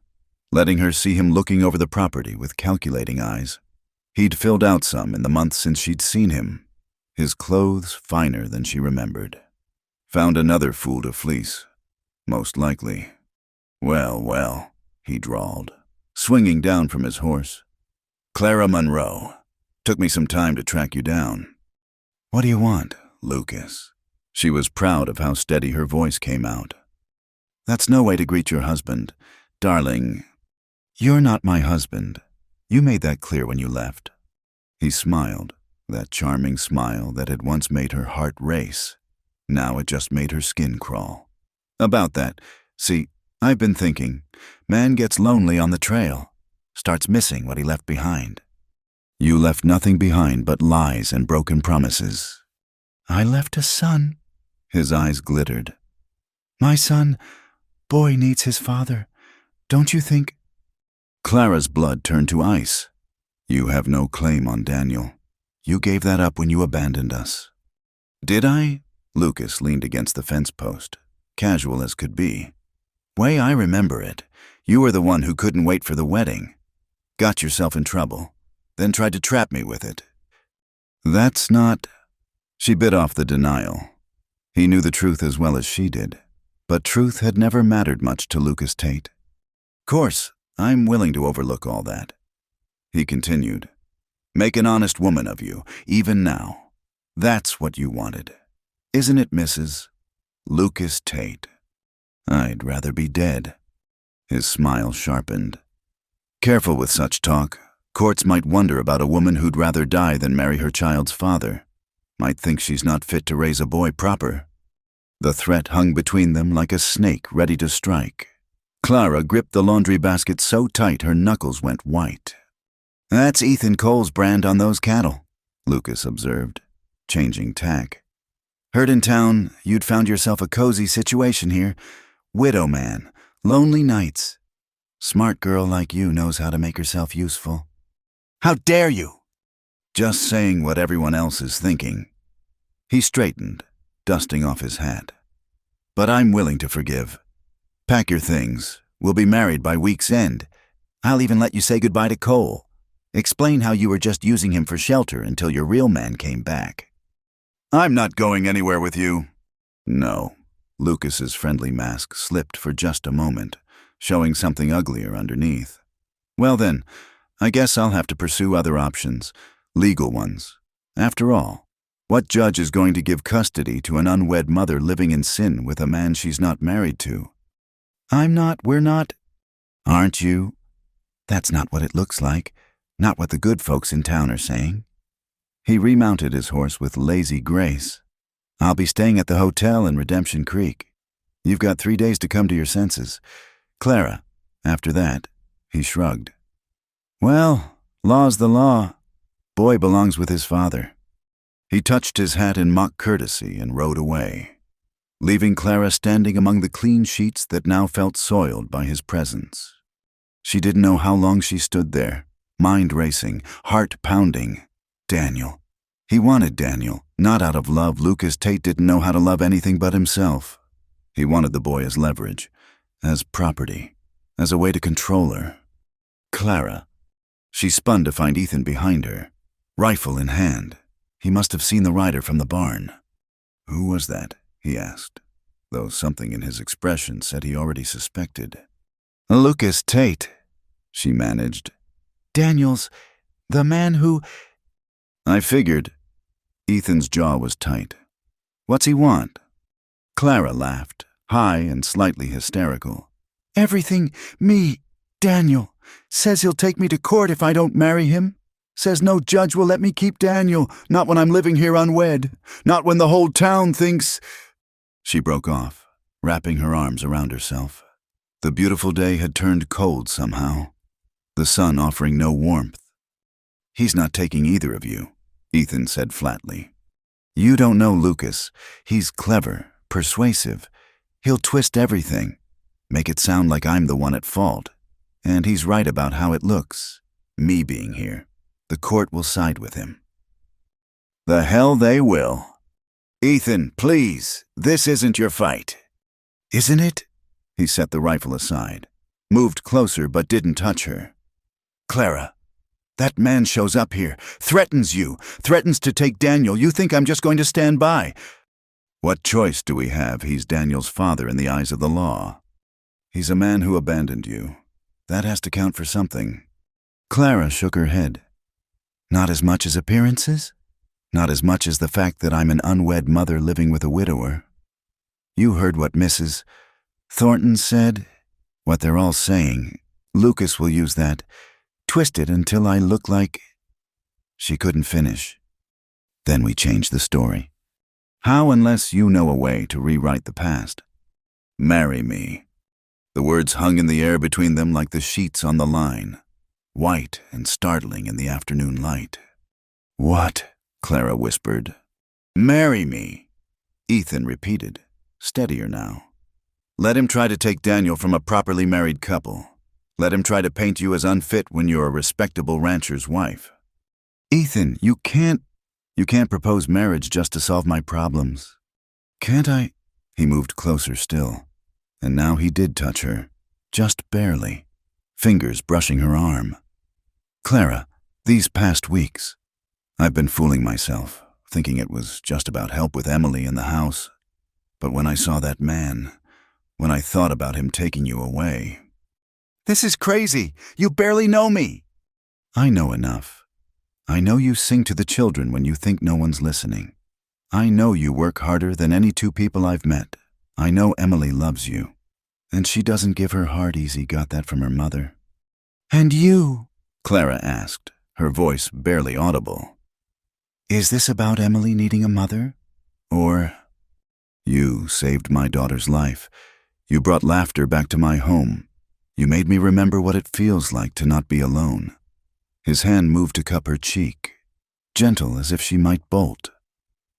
letting her see him looking over the property with calculating eyes. He'd filled out some in the months since she'd seen him, his clothes finer than she remembered. Found another fool to fleece, most likely. Well, he drawled, swinging down from his horse. "Clara Monroe. Took me some time to track you down." "What do you want, Lucas?" She was proud of how steady her voice came out. "That's no way to greet your husband. Darling, you're not my husband. You made that clear when you left." He smiled, that charming smile that had once made her heart race. Now it just made her skin crawl. "About that, see, I've been thinking, man gets lonely on the trail, starts missing what he left behind. You left nothing behind but lies and broken promises." "I left a son." His eyes glittered. "My son, boy needs his father. Don't you think—" Clara's blood turned to ice. "You have no claim on Daniel. You gave that up when you abandoned us." "Did I?" Lucas leaned against the fence post, casual as could be. "Way I remember it, you were the one who couldn't wait for the wedding. Got yourself in trouble, then tried to trap me with it." "That's not—" She bit off the denial. He knew the truth as well as she did, but truth had never mattered much to Lucas Tate. "Course, I'm willing to overlook all that." He continued, "Make an honest woman of you, even now. That's what you wanted. Isn't it, Mrs. Lucas Tate?" "I'd rather be dead." His smile sharpened. "Careful with such talk. Courts might wonder about a woman who'd rather die than marry her child's father. Might think she's not fit to raise a boy proper." The threat hung between them like a snake ready to strike. Clara gripped the laundry basket so tight her knuckles went white. "That's Ethan Cole's brand on those cattle," Lucas observed, changing tack. "Heard in town you'd found yourself a cozy situation here. Widow man, lonely nights. Smart girl like you knows how to make herself useful." "How dare you!" "Just saying what everyone else is thinking." He straightened, dusting off his hat. "But I'm willing to forgive. Pack your things. We'll be married by week's end. I'll even let you say goodbye to Cole. Explain how you were just using him for shelter until your real man came back." "I'm not going anywhere with you." "No." Lucas's friendly mask slipped for just a moment, showing something uglier underneath. "Well then, I guess I'll have to pursue other options, legal ones. After all, what judge is going to give custody to an unwed mother living in sin with a man she's not married to?" We're not." "Aren't you?" "That's not what it looks like, not what the good folks in town are saying." He remounted his horse with lazy grace. "I'll be staying at the hotel in Redemption Creek. You've got 3 days to come to your senses. Clara, after that," he shrugged. "Well, law's the law. Boy belongs with his father." He touched his hat in mock courtesy and rode away. leaving Clara standing among the clean sheets that now felt soiled by his presence. She didn't know how long she stood there, mind racing, heart pounding. Daniel. He wanted Daniel, not out of love. Lucas Tate didn't know how to love anything but himself. He wanted the boy as leverage, as property, as a way to control her. Clara. She spun to find Ethan behind her, rifle in hand. He must have seen the rider from the barn. Who was that? He asked, though something in his expression said he already suspected. Lucas Tate, she managed. Daniel's the man who... I figured. Ethan's jaw was tight. What's he want? Clara laughed, high and slightly hysterical. Everything, me, Daniel. Says he'll take me to court if I don't marry him. Says no judge will let me keep Daniel, not when I'm living here unwed, not when the whole town thinks... She broke off, wrapping her arms around herself. The beautiful day had turned cold somehow, the sun offering no warmth. He's not taking either of you, Ethan said flatly. You don't know Lucas. He's clever, persuasive. He'll twist everything, make it sound like I'm the one at fault. And he's right about how it looks, me being here. The court will side with him. The hell they will. Ethan, please, this isn't your fight. Isn't it? He set the rifle aside, moved closer but didn't touch her. Clara, that man shows up here, threatens you, threatens to take Daniel. You think I'm just going to stand by? What choice do we have? He's Daniel's father in the eyes of the law. He's a man who abandoned you. That has to count for something. Clara shook her head. Not as much as appearances? Not as much as the fact that I'm an unwed mother living with a widower. You heard what Mrs. Thornton said? What they're all saying. Lucas will use that. Twist it until I look like... She couldn't finish. Then we changed the story. How unless you know a way to rewrite the past? Marry me. The words hung in the air between them like the sheets on the line, white and startling in the afternoon light. What? Clara whispered. Marry me, Ethan repeated, steadier now. Let him try to take Daniel from a properly married couple. Let him try to paint you as unfit when you're a respectable rancher's wife. Ethan, you can't propose marriage just to solve my problems. Can't I? He moved closer still. And now he did touch her, just barely, fingers brushing her arm. Clara, these past weeks, I've been fooling myself, thinking it was just about help with Emily in the house. But when I saw that man, when I thought about him taking you away... This is crazy. You barely know me. I know enough. I know you sing to the children when you think no one's listening. I know you work harder than any two people I've met. I know Emily loves you, and she doesn't give her heart easy. Got that from her mother. And you? Clara asked, her voice barely audible. Is this about Emily needing a mother? Or... You saved my daughter's life. You brought laughter back to my home. You made me remember what it feels like to not be alone. His hand moved to cup her cheek, gentle as if she might bolt.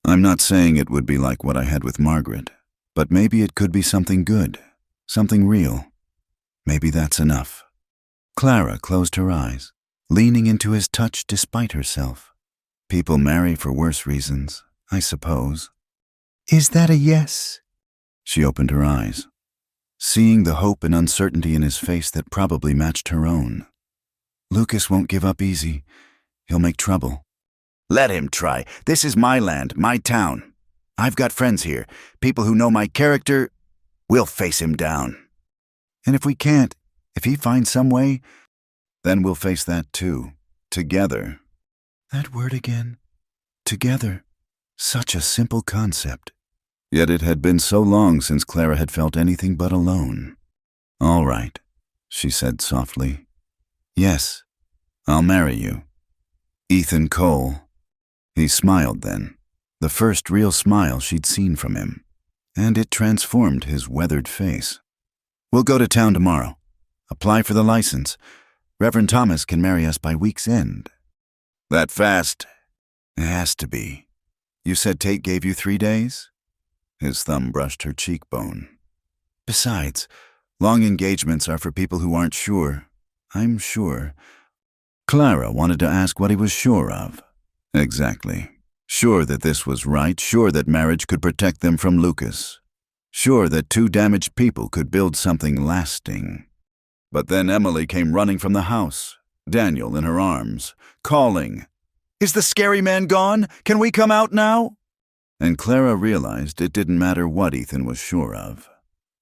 I'm not saying it would be like what I had with Margaret, but maybe it could be something good, something real. Maybe that's enough. Clara closed her eyes, leaning into his touch despite herself. People marry for worse reasons, I suppose. Is that a yes? She opened her eyes, seeing the hope and uncertainty in his face that probably matched her own. Lucas won't give up easy. He'll make trouble. Let him try. This is my land, my town. I've got friends here, people who know my character. We'll face him down. And if we can't, if he finds some way, then we'll face that too, together. That word again. Together. Such a simple concept. Yet it had been so long since Clara had felt anything but alone. All right, she said softly. Yes, I'll marry you. Ethan Cole. He smiled then, the first real smile she'd seen from him, and it transformed his weathered face. We'll go to town tomorrow. Apply for the license. Reverend Thomas can marry us by week's end. That fast? It has to be. You said Tate gave you 3 days? His thumb brushed her cheekbone. Besides, long engagements are for people who aren't sure. I'm sure. Clara wanted to ask what he was sure of. Exactly. Sure that this was right, sure that marriage could protect them from Lucas. Sure that two damaged people could build something lasting. But then Emily came running from the house, Daniel in her arms, calling, "Is the scary man gone? Can we come out now?" And Clara realized it didn't matter what Ethan was sure of.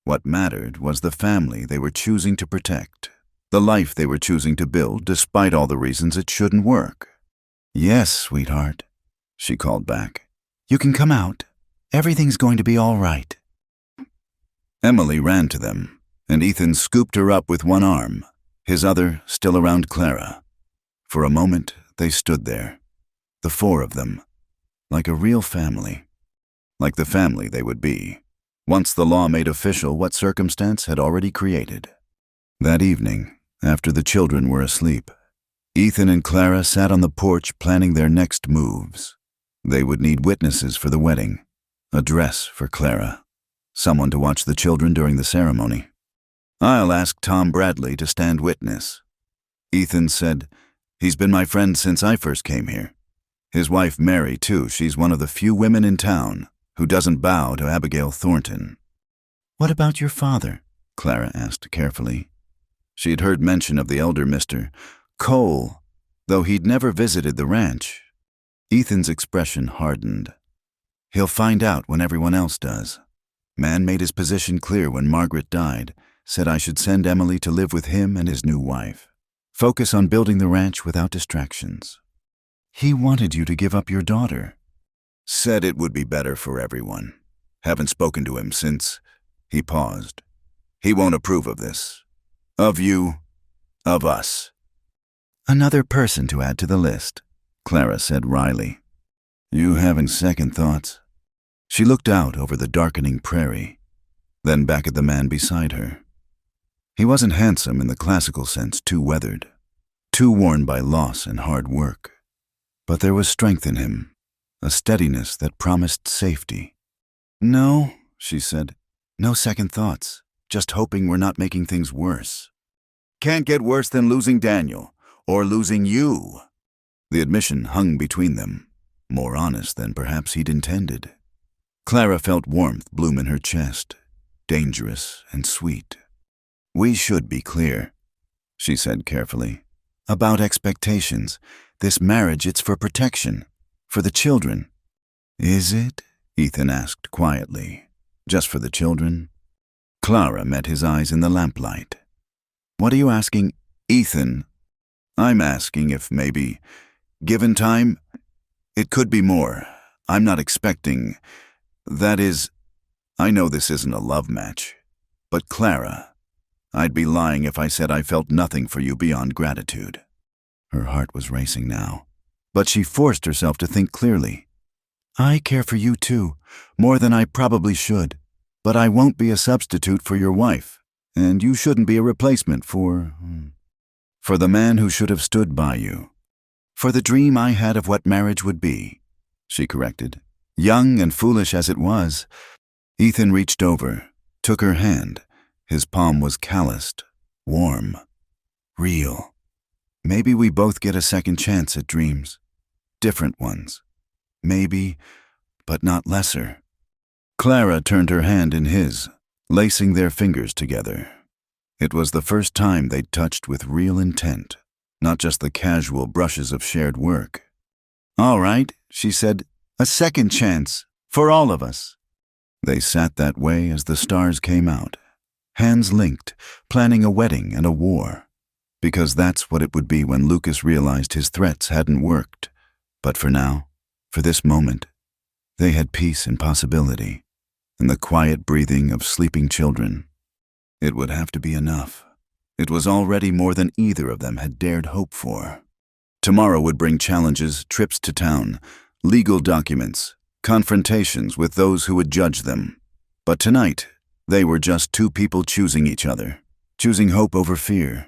What mattered was the family they were choosing to protect, the life they were choosing to build despite all the reasons it shouldn't work. "Yes, sweetheart," she called back. "You can come out. Everything's going to be all right." Emily ran to them, and Ethan scooped her up with one arm, his other still around Clara. For a moment, they stood there, the four of them, like a real family, like the family they would be, once the law made official what circumstance had already created. That evening, after the children were asleep, Ethan and Clara sat on the porch planning their next moves. They would need witnesses for the wedding, a dress for Clara, someone to watch the children during the ceremony. "I'll ask Tom Bradley to stand witness." Ethan said, "He's been my friend since I first came here. His wife Mary, too, she's one of the few women in town who doesn't bow to Abigail Thornton." "What about your father?" Clara asked carefully. She had heard mention of the elder Mr. Cole, though he'd never visited the ranch. Ethan's expression hardened. "He'll find out when everyone else does. Man made his position clear when Margaret died, said I should send Emily to live with him and his new wife. Focus on building the ranch without distractions. He wanted you to give up your daughter." "Said it would be better for everyone. Haven't spoken to him since." He paused. "He won't approve of this. Of you. Of us." "Another person to add to the list," Clara said wryly. "You having second thoughts?" She looked out over the darkening prairie, then back at the man beside her. He wasn't handsome in the classical sense, too weathered, too worn by loss and hard work. But there was strength in him, a steadiness that promised safety. "No," she said. "No second thoughts, just hoping we're not making things worse." "Can't get worse than losing Daniel, or losing you." The admission hung between them, more honest than perhaps he'd intended. Clara felt warmth bloom in her chest, dangerous and sweet. "We should be clear," she said carefully, "about expectations. This marriage, it's for protection, for the children." "Is it?" Ethan asked quietly. "Just for the children?" Clara met his eyes in the lamplight. "What are you asking, Ethan?" "I'm asking if maybe, given time, it could be more. I'm not expecting. That is, I know this isn't a love match, but Clara, I'd be lying if I said I felt nothing for you beyond gratitude." Her heart was racing now, but she forced herself to think clearly. "I care for you too, more than I probably should, but I won't be a substitute for your wife, and you shouldn't be a replacement for the man who should have stood by you. For the dream I had of what marriage would be," she corrected. Young and foolish as it was. Ethan reached over, took her hand. His palm was calloused, warm, real. "Maybe we both get a second chance at dreams. Different ones. Maybe, but not lesser." Clara turned her hand in his, lacing their fingers together. It was the first time they'd touched with real intent, not just the casual brushes of shared work. "All right," she said, "a second chance, for all of us." They sat that way as the stars came out, hands linked, planning a wedding and a war. Because that's what it would be when Lucas realized his threats hadn't worked. But for now, for this moment, they had peace and possibility, and the quiet breathing of sleeping children. It would have to be enough. It was already more than either of them had dared hope for. Tomorrow would bring challenges, trips to town, legal documents, confrontations with those who would judge them. But tonight, they were just two people choosing each other, choosing hope over fear.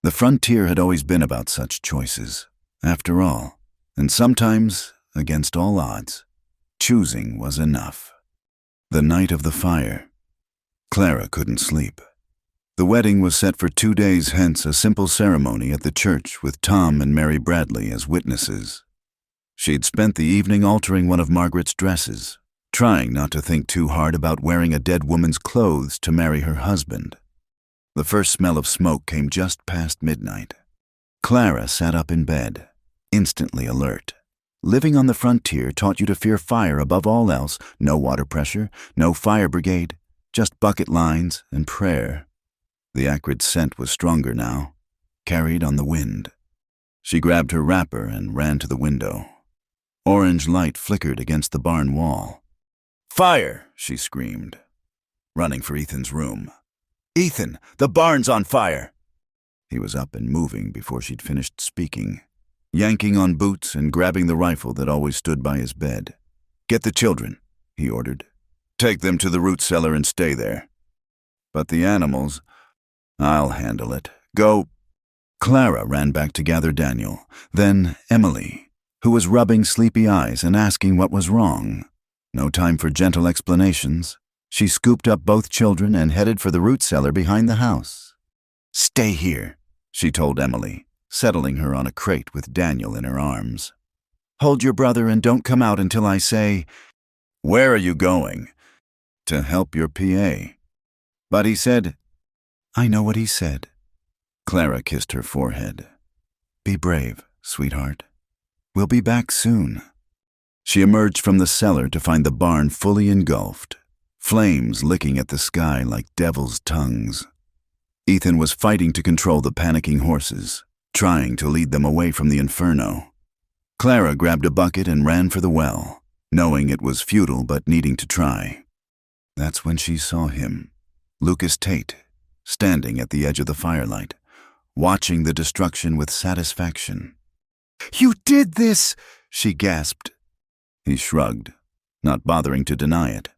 The frontier had always been about such choices, after all, and sometimes, against all odds, choosing was enough. The night of the fire. Clara couldn't sleep. The wedding was set for 2 days hence, a simple ceremony at the church with Tom and Mary Bradley as witnesses. She'd spent the evening altering one of Margaret's dresses, trying not to think too hard about wearing a dead woman's clothes to marry her husband. The first smell of smoke came just past midnight. Clara sat up in bed, instantly alert. Living on the frontier taught you to fear fire above all else. No water pressure, no fire brigade, just bucket lines and prayer. The acrid scent was stronger now, carried on the wind. She grabbed her wrapper and ran to the window. Orange light flickered against the barn wall. "Fire!" she screamed, running for Ethan's room. "Ethan, the barn's on fire!" He was up and moving before she'd finished speaking, yanking on boots and grabbing the rifle that always stood by his bed. "Get the children," he ordered. "Take them to the root cellar and stay there. But the animals, I'll handle it. Go." Clara ran back to gather Daniel, then Emily, who was rubbing sleepy eyes and asking what was wrong. No time for gentle explanations. She scooped up both children and headed for the root cellar behind the house. "Stay here," she told Emily, settling her on a crate with Daniel in her arms. "Hold your brother and don't come out until I say." "Where are you going?" "To help your PA." "But he said—" "I know what he said." Clara kissed her forehead. "Be brave, sweetheart. We'll be back soon." She emerged from the cellar to find the barn fully engulfed, flames licking at the sky like devil's tongues. Ethan was fighting to control the panicking horses, trying to lead them away from the inferno. Clara grabbed a bucket and ran for the well, knowing it was futile but needing to try. That's when she saw him, Lucas Tate, standing at the edge of the firelight, watching the destruction with satisfaction. "You did this!" she gasped. He shrugged, not bothering to deny it.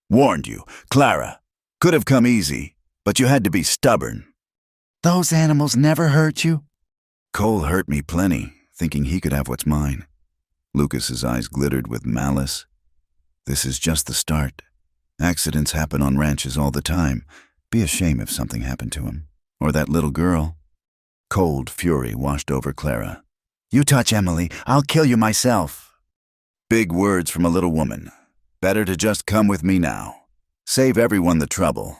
"Warned you, Clara. Could have come easy, but you had to be stubborn." "Those animals never hurt you?" "Cole hurt me plenty, thinking he could have what's mine." Lucas's eyes glittered with malice. "This is just the start. Accidents happen on ranches all the time. Be a shame if something happened to him. Or that little girl." Cold fury washed over Clara. "You touch Emily, I'll kill you myself." Big words from a little woman. Better to just come with me now. Save everyone the trouble.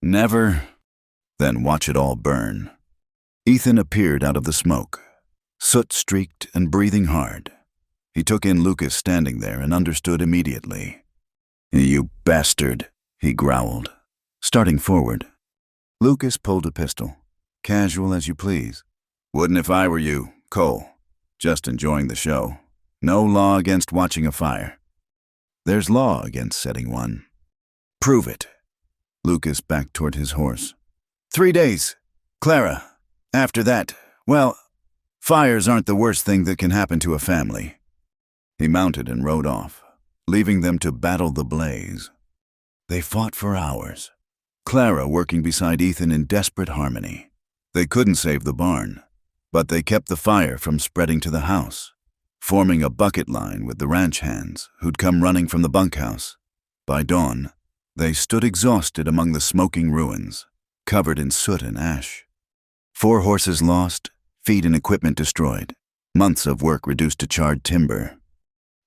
Never. Then watch it all burn. Ethan appeared out of the smoke, soot-streaked and breathing hard. He took in Lucas standing there and understood immediately. "You bastard," he growled, starting forward. Lucas pulled a pistol. "Casual as you please." "Wouldn't if I were you, Cole. Just enjoying the show. No law against watching a fire." "There's law against setting one." "Prove it." Lucas backed toward his horse. 3 days. Clara, after that, well, fires aren't the worst thing that can happen to a family." He mounted and rode off, leaving them to battle the blaze. They fought for hours, Clara working beside Ethan in desperate harmony. They couldn't save the barn, but they kept the fire from spreading to the house, forming a bucket line with the ranch hands who'd come running from the bunkhouse. By dawn, they stood exhausted among the smoking ruins, covered in soot and ash. 4 horses lost, feed and equipment destroyed, months of work reduced to charred timber.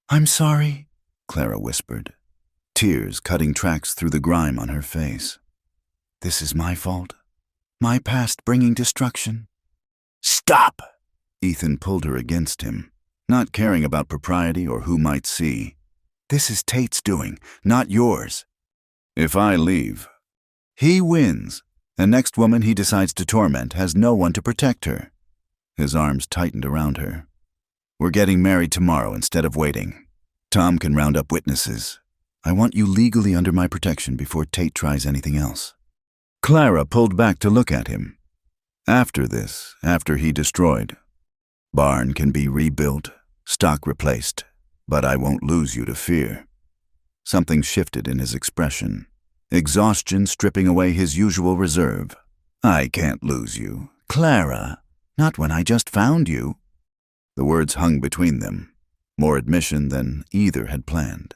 "I'm sorry," Clara whispered, tears cutting tracks through the grime on her face. "This is my fault. My past bringing destruction." "Stop!" Ethan pulled her against him, not caring about propriety or who might see. "This is Tate's doing, not yours." "If I leave, he wins, and next woman he decides to torment has no one to protect her." His arms tightened around her. "We're getting married tomorrow instead of waiting. Tom can round up witnesses. I want you legally under my protection before Tate tries anything else." Clara pulled back to look at him. "After this, after he destroyed, barn can be rebuilt, stock replaced, but I won't lose you to fear." Something shifted in his expression, exhaustion stripping away his usual reserve. "I can't lose you, Clara, not when I just found you." The words hung between them, more admission than either had planned.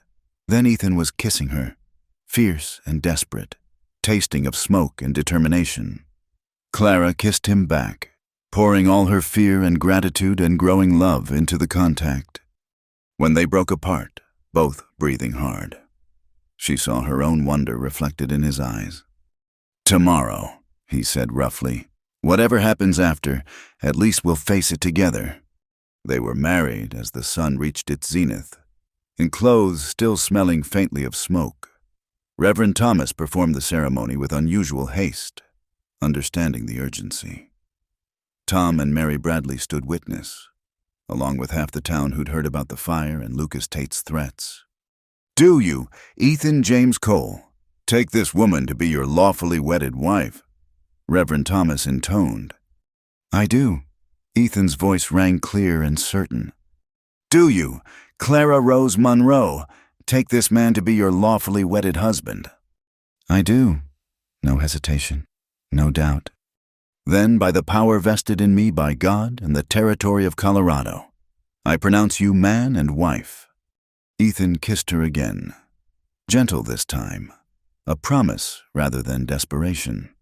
Then Ethan was kissing her, fierce and desperate, tasting of smoke and determination. Clara kissed him back, pouring all her fear and gratitude and growing love into the contact. When they broke apart, both breathing hard, she saw her own wonder reflected in his eyes. "Tomorrow," he said roughly. "Whatever happens after, at least we'll face it together." They were married as the sun reached its zenith, in clothes still smelling faintly of smoke. Reverend Thomas performed the ceremony with unusual haste, understanding the urgency. Tom and Mary Bradley stood witness, along with half the town who'd heard about the fire and Lucas Tate's threats. "Do you, Ethan James Cole, take this woman to be your lawfully wedded wife?" Reverend Thomas intoned. "I do." Ethan's voice rang clear and certain. "Do you, Clara Rose Monroe, take this man to be your lawfully wedded husband?" "I do." No hesitation, no doubt. "Then, by the power vested in me by God and the territory of Colorado, I pronounce you man and wife." Ethan kissed her again, gentle this time, a promise rather than desperation.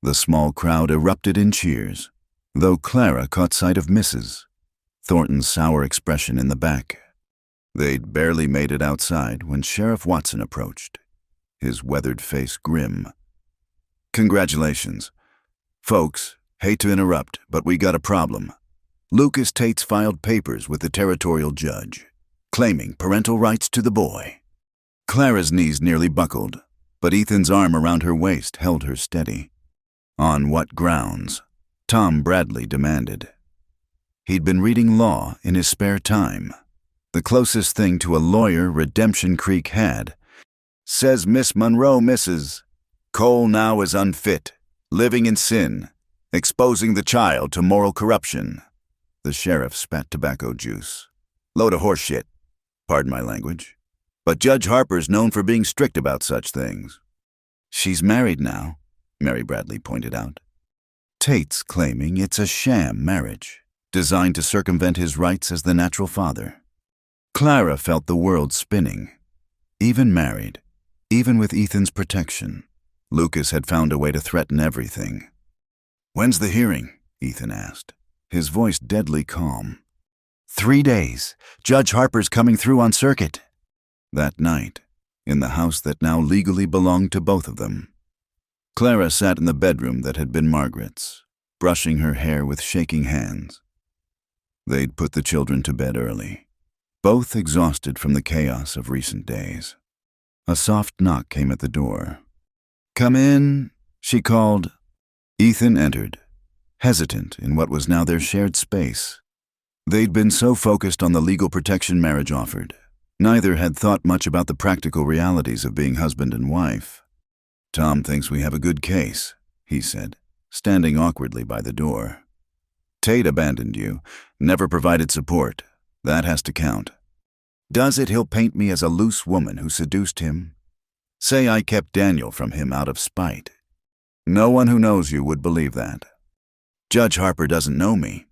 The small crowd erupted in cheers, though Clara caught sight of Mrs. Thornton's sour expression in the back. They'd barely made it outside when Sheriff Watson approached, his weathered face grim. "Congratulations. Folks, hate to interrupt, but we got a problem. Lucas Tate's filed papers with the territorial judge, claiming parental rights to the boy." Clara's knees nearly buckled, but Ethan's arm around her waist held her steady. "On what grounds?" Tom Bradley demanded. He'd been reading law in his spare time, the closest thing to a lawyer Redemption Creek had. "Says Miss Monroe, Mrs. Cole now is unfit, living in sin, exposing the child to moral corruption." The sheriff spat tobacco juice. "Load of horse shit. Pardon my language. But Judge Harper's known for being strict about such things." "She's married now," Mary Bradley pointed out. "Tate's claiming it's a sham marriage, designed to circumvent his rights as the natural father." Clara felt the world spinning. Even married, even with Ethan's protection, Lucas had found a way to threaten everything. "When's the hearing?" Ethan asked, his voice deadly calm. 3 days. Judge Harper's coming through on circuit." That night, in the house that now legally belonged to both of them, Clara sat in the bedroom that had been Margaret's, brushing her hair with shaking hands. They'd put the children to bed early, both exhausted from the chaos of recent days. A soft knock came at the door. "Come in," she called. Ethan entered, hesitant in what was now their shared space. They'd been so focused on the legal protection marriage offered, neither had thought much about the practical realities of being husband and wife. "Tom thinks we have a good case," he said, standing awkwardly by the door. "Tate abandoned you, never provided support. That has to count. Does it, he'll paint me as a loose woman who seduced him. Say I kept Daniel from him out of spite. No one who knows you would believe that. Judge Harper doesn't know me."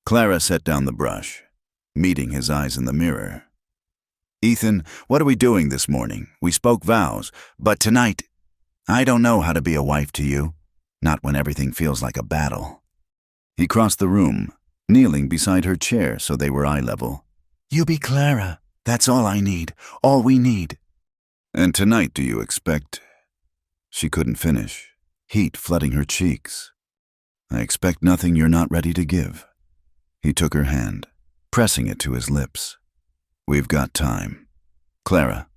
Clara set down the brush, meeting his eyes in the mirror. "Ethan, what are we doing this morning? We spoke vows, but tonight, I don't know how to be a wife to you, not when everything feels like a battle." He crossed the room, kneeling beside her chair so they were eye level. "You be Clara. That's all I need, all we need." "And tonight do you expect—" She couldn't finish, heat flooding her cheeks. "I expect nothing you're not ready to give." He took her hand, pressing it to his lips. "We've got time. Clara,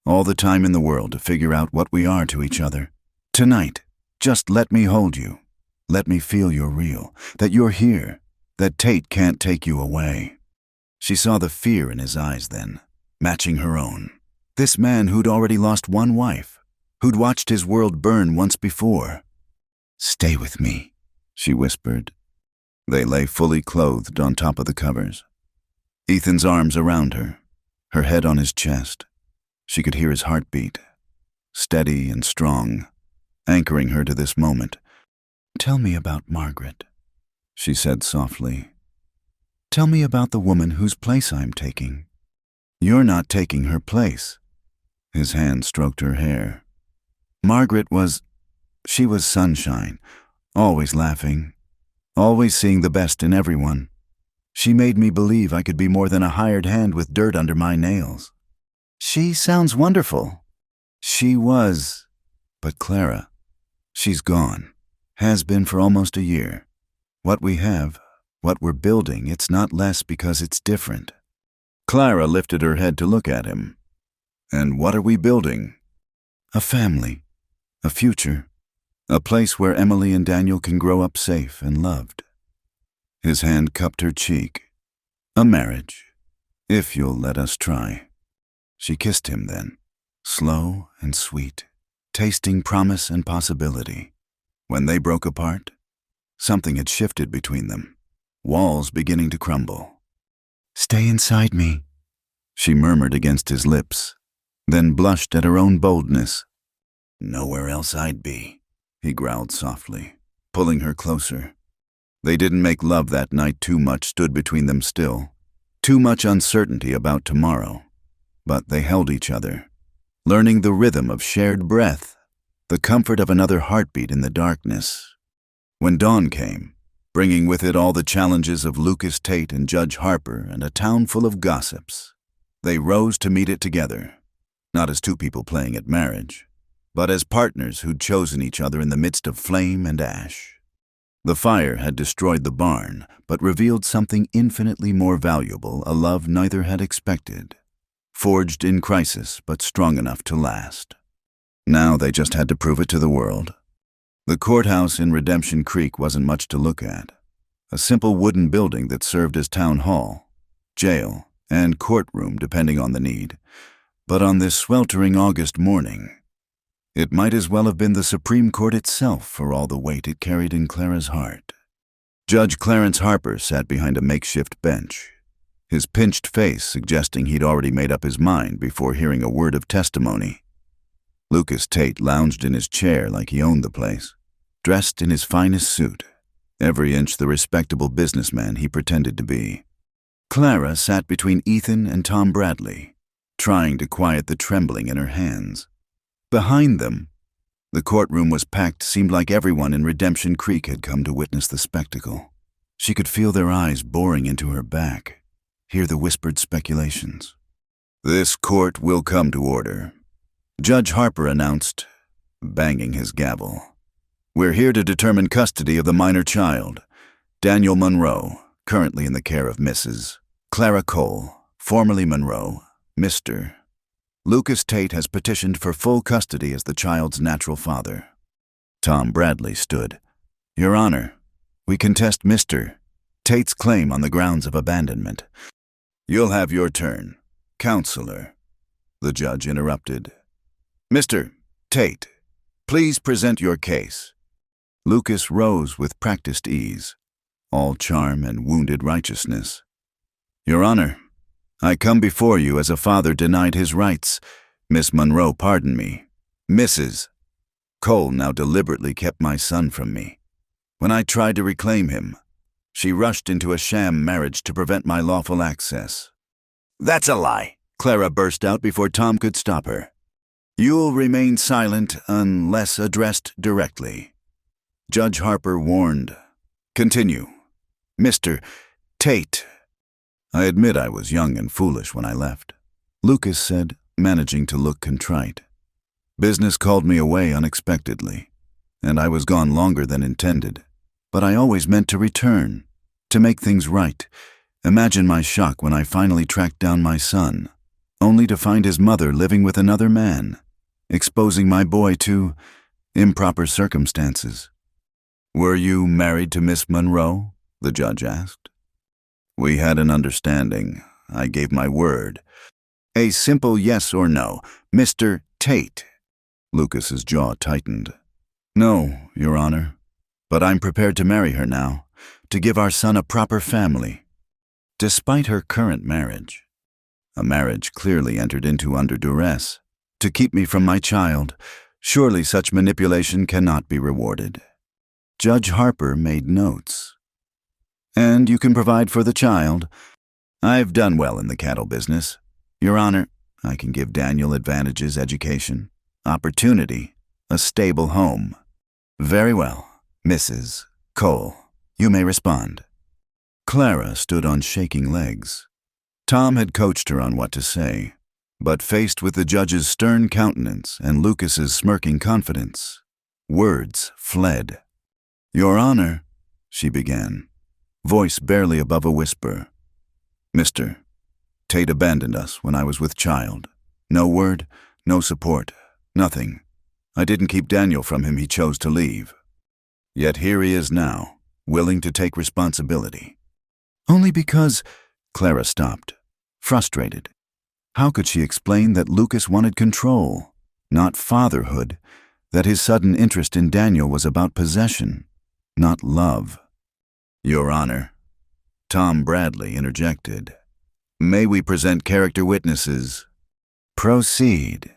all the time in the world to figure out what we are to each other. Tonight, just let me hold you. Let me feel you're real, that you're here, that Tate can't take you away." She saw the fear in his eyes then, matching her own. This man who'd already lost one wife, who'd watched his world burn once before. "Stay with me," she whispered. They lay fully clothed on top of the covers. Ethan's arms around her, her head on his chest. She could hear his heartbeat, steady and strong, anchoring her to this moment. "Tell me about Margaret," she said softly. "Tell me about the woman whose place I'm taking." "You're not taking her place." His hand stroked her hair. She was sunshine, always laughing, always seeing the best in everyone. She made me believe I could be more than a hired hand with dirt under my nails. She sounds wonderful. She was, but Clara, she's gone. Has been for almost a year. What we have, what we're building, it's not less because it's different. Clara lifted her head to look at him. And what are we building? A family, a future, a place where Emily and Daniel can grow up safe and loved. His hand cupped her cheek. A marriage, if you'll let us try. She kissed him then, slow and sweet, tasting promise and possibility. When they broke apart, something had shifted between them, walls beginning to crumble. "Stay inside me," she murmured against his lips, then blushed at her own boldness. "Nowhere else I'd be," he growled softly, pulling her closer. They didn't make love that night. Too much stood between them still, too much uncertainty about tomorrow. But they held each other, learning the rhythm of shared breath, the comfort of another heartbeat in the darkness. When dawn came, bringing with it all the challenges of Lucas Tate and Judge Harper and a town full of gossips, they rose to meet it together, not as two people playing at marriage, but as partners who'd chosen each other in the midst of flame and ash. The fire had destroyed the barn, but revealed something infinitely more valuable, a love neither had expected, forged in crisis but strong enough to last. Now they just had to prove it to the world. The courthouse in Redemption Creek wasn't much to look at, a simple wooden building that served as town hall, jail, and courtroom depending on the need. But on this sweltering August morning, it might as well have been the Supreme Court itself for all the weight it carried in Clara's heart. Judge Clarence Harper sat behind a makeshift bench, his pinched face suggesting he'd already made up his mind before hearing a word of testimony. Lucas Tate lounged in his chair like he owned the place, dressed in his finest suit, every inch the respectable businessman he pretended to be. Clara sat between Ethan and Tom Bradley, trying to quiet the trembling in her hands. Behind them, the courtroom was packed. Seemed like everyone in Redemption Creek had come to witness the spectacle. She could feel their eyes boring into her back, hear the whispered speculations. "This court will come to order," Judge Harper announced, banging his gavel. "We're here to determine custody of the minor child, Daniel Monroe, currently in the care of Mrs. Clara Cole, formerly Monroe, Mr. Lucas Tate has petitioned for full custody as the child's natural father." Tom Bradley stood. "Your Honor, we contest Mr. Tate's claim on the grounds of abandonment." "You'll have your turn, Counselor," the judge interrupted. "Mr. Tate, please present your case." Lucas rose with practiced ease, all charm and wounded righteousness. "Your Honor, I come before you as a father denied his rights. Miss Monroe pardoned me. Mrs. Cole now deliberately kept my son from me. When I tried to reclaim him, she rushed into a sham marriage to prevent my lawful access." "That's a lie," Clara burst out before Tom could stop her. "You'll remain silent unless addressed directly," Judge Harper warned. "Continue. Mr. Tate." "I admit I was young and foolish when I left," Lucas said, managing to look contrite. "Business called me away unexpectedly, and I was gone longer than intended. But I always meant to return, to make things right. Imagine my shock when I finally tracked down my son, only to find his mother living with another man, exposing my boy to improper circumstances." "Were you married to Miss Monroe?" the judge asked. "We had an understanding. I gave my word." "A simple yes or no. Mr. Tate." Lucas's jaw tightened. "No, Your Honor. But I'm prepared to marry her now, to give our son a proper family." Despite her current marriage, a marriage clearly entered into under duress, to keep me from my child, surely such manipulation cannot be rewarded. Judge Harper made notes. "And you can provide for the child. I've done well in the cattle business. Your Honor, I can give Daniel advantages, education, opportunity, a stable home. Very well, Mrs. Cole, you may respond. Clara stood on shaking legs. Tom had coached her on what to say, but faced with the judge's stern countenance and Lucas's smirking confidence, words fled. Your Honor, she began, voice barely above a whisper. Mr. Tate abandoned us when I was with child. No word, no support, nothing. I didn't keep Daniel from him, he chose to leave. Yet here he is now, willing to take responsibility. Only because... Clara stopped, frustrated. How could she explain that Lucas wanted control, not fatherhood, that his sudden interest in Daniel was about possession, not love? Your Honor, Tom Bradley interjected. May we present character witnesses? Proceed.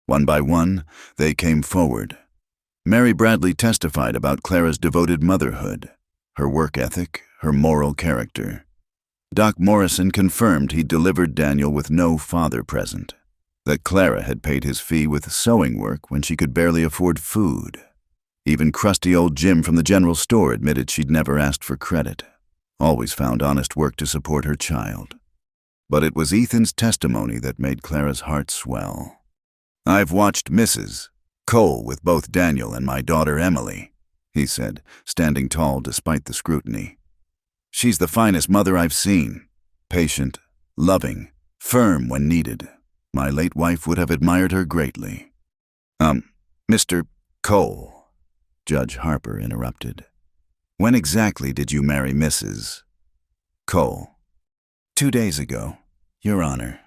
One by one, they came forward. Mary Bradley testified about Clara's devoted motherhood, her work ethic, her moral character. Doc Morrison confirmed he'd delivered Daniel with no father present, that Clara had paid his fee with sewing work when she could barely afford food. Even crusty old Jim from the general store admitted she'd never asked for credit, always found honest work to support her child. But it was Ethan's testimony that made Clara's heart swell. I've watched Mrs. Cole with both Daniel and my daughter Emily, he said, standing tall despite the scrutiny. She's the finest mother I've seen. Patient, loving, firm when needed. My late wife would have admired her greatly. Mr. Cole, Judge Harper interrupted. When exactly did you marry Mrs. Cole? 2 days ago, Your Honor.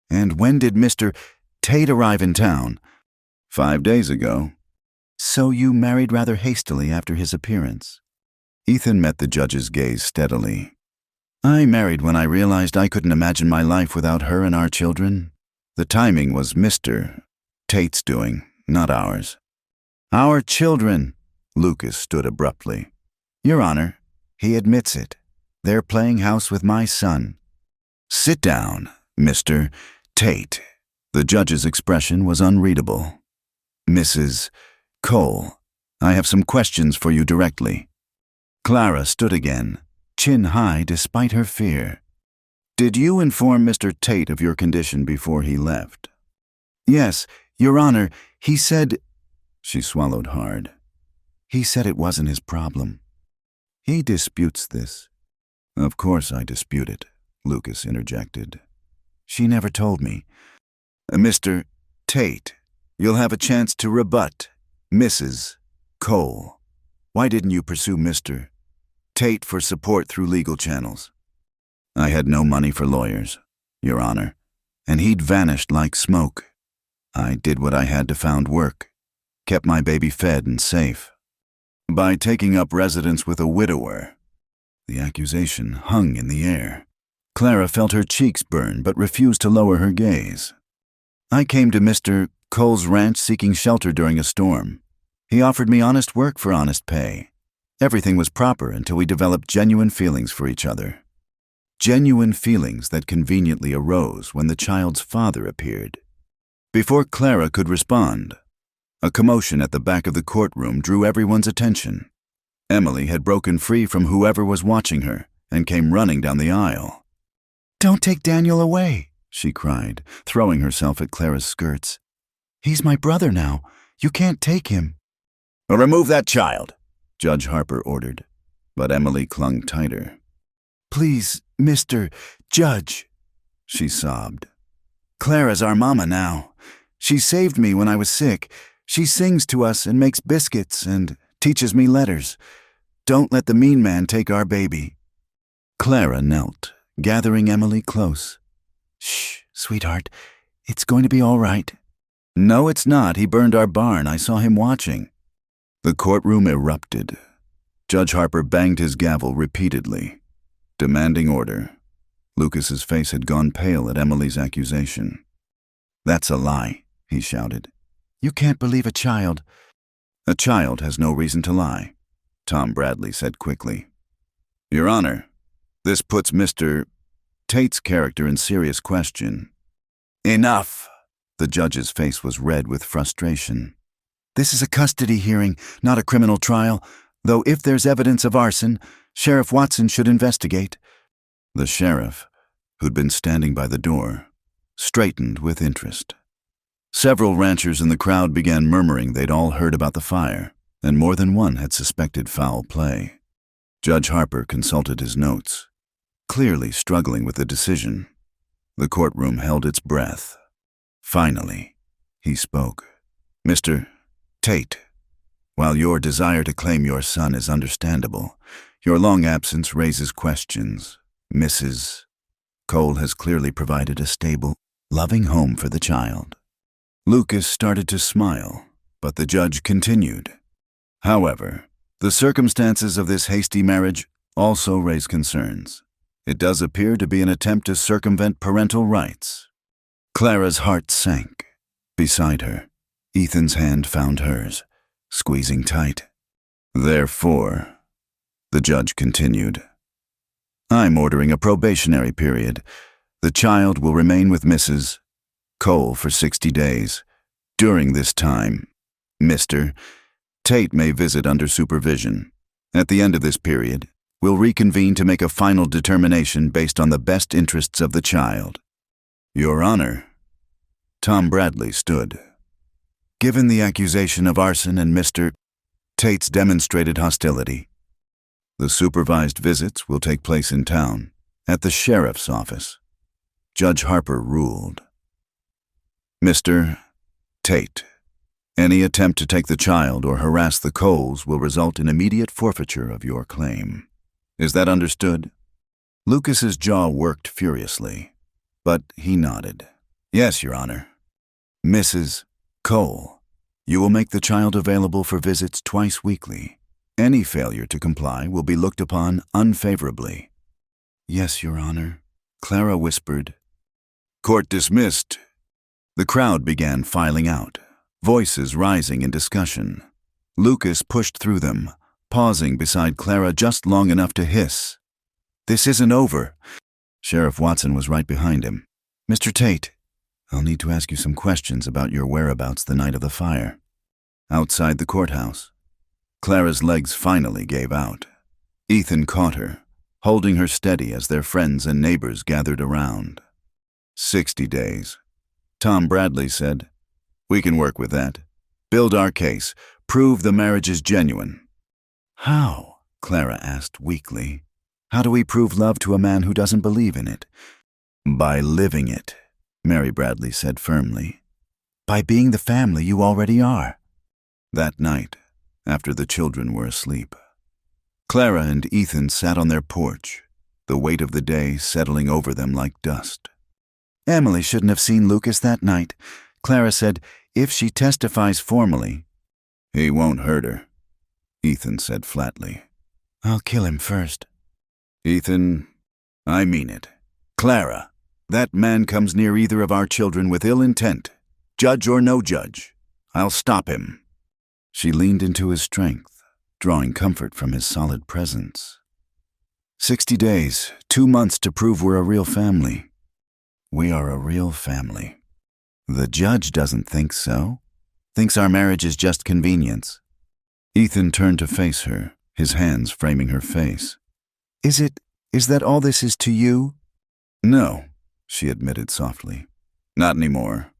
And when did Mr. Tate arrive in town? 5 days ago. So you married rather hastily after his appearance. Ethan met the judge's gaze steadily. I married when I realized I couldn't imagine my life without her and our children. The timing was Mr. Tate's doing, not ours. Our children, Lucas stood abruptly. Your Honor, he admits it. They're playing house with my son. Sit down, Mr. Tate. The judge's expression was unreadable. Mrs. Cole, I have some questions for you directly. Clara stood again, chin high despite her fear. Did you inform Mr. Tate of your condition before he left? Yes, Your Honor, he said... She swallowed hard. He said it wasn't his problem. He disputes this. Of course I dispute it, Lucas interjected. She never told me. Mr. Tate, you'll have a chance to rebut. Mrs. Cole, why didn't you pursue Mr. Tate for support through legal channels? I had no money for lawyers, Your Honor, and he'd vanished like smoke. I did what I had to found work, kept my baby fed and safe. By taking up residence with a widower. The accusation hung in the air. Clara felt her cheeks burn but refused to lower her gaze. I came to Mr. Cole's ranch seeking shelter during a storm. He offered me honest work for honest pay. Everything was proper until we developed genuine feelings for each other. Genuine feelings that conveniently arose when the child's father appeared. Before Clara could respond, a commotion at the back of the courtroom drew everyone's attention. Emily had broken free from whoever was watching her and came running down the aisle. Don't take Daniel away, she cried, throwing herself at Clara's skirts. He's my brother now. You can't take him. Remove that child, Judge Harper ordered, but Emily clung tighter. Please, Mr. Judge, she sobbed. Clara's our mama now. She saved me when I was sick. She sings to us and makes biscuits and teaches me letters. Don't let the mean man take our baby. Clara knelt, gathering Emily close. Shh, sweetheart. It's going to be all right. No, it's not. He burned our barn. I saw him watching. The courtroom erupted. Judge Harper banged his gavel repeatedly, demanding order. Lucas's face had gone pale at Emily's accusation. That's a lie, he shouted. You can't believe a child. A child has no reason to lie, Tom Bradley said quickly. Your Honor, this puts Mr. Tate's character in serious question. Enough! The judge's face was red with frustration. This is a custody hearing, not a criminal trial, though if there's evidence of arson, Sheriff Watson should investigate. The sheriff, who'd been standing by the door, straightened with interest. Several ranchers in the crowd began murmuring they'd all heard about the fire, and more than one had suspected foul play. Judge Harper consulted his notes, clearly struggling with the decision. The courtroom held its breath. Finally, he spoke. Mr. Tate, while your desire to claim your son is understandable, your long absence raises questions. Mrs. Cole has clearly provided a stable, loving home for the child. Lucas started to smile, but the judge continued. However, the circumstances of this hasty marriage also raise concerns. It does appear to be an attempt to circumvent parental rights. Clara's heart sank. Beside her, Ethan's hand found hers, squeezing tight. Therefore, the judge continued, I'm ordering a probationary period. The child will remain with Mrs. Cole for 60 days. During this time, Mr. Tate may visit under supervision. At the end of this period, we'll reconvene to make a final determination based on the best interests of the child. Your Honor. Tom Bradley stood. Given the accusation of arson and Mr. Tate's demonstrated hostility, the supervised visits will take place in town, at the sheriff's office. Judge Harper ruled. Mr. Tate, any attempt to take the child or harass the Coles will result in immediate forfeiture of your claim. Is that understood? Lucas's jaw worked furiously, but he nodded. Yes, Your Honor. Mrs. Cole, you will make the child available for visits twice weekly. Any failure to comply will be looked upon unfavorably. Yes, Your Honor, Clara whispered. Court dismissed. The crowd began filing out, voices rising in discussion. Lucas pushed through them, pausing beside Clara just long enough to hiss. This isn't over. Sheriff Watson was right behind him. Mr. Tate, I'll need to ask you some questions about your whereabouts the night of the fire. Outside the courthouse, Clara's legs finally gave out. Ethan caught her, holding her steady as their friends and neighbors gathered around. 60 days. Tom Bradley said, We can work with that. Build our case. Prove the marriage is genuine. How? Clara asked weakly. How do we prove love to a man who doesn't believe in it? By living it, Mary Bradley said firmly. By being the family you already are. That night, after the children were asleep, Clara and Ethan sat on their porch, the weight of the day settling over them like dust. Emily shouldn't have seen Lucas that night. Clara said, if she testifies formally. He won't hurt her, Ethan said flatly. I'll kill him first. Ethan, I mean it. Clara, that man comes near either of our children with ill intent. Judge or no judge, I'll stop him. She leaned into his strength, drawing comfort from his solid presence. 60 days, 2 months to prove we're a real family. We are a real family. The judge doesn't think so. Thinks our marriage is just convenience. Ethan turned to face her, his hands framing her face. Is that all this is to you? No, she admitted softly. Not anymore.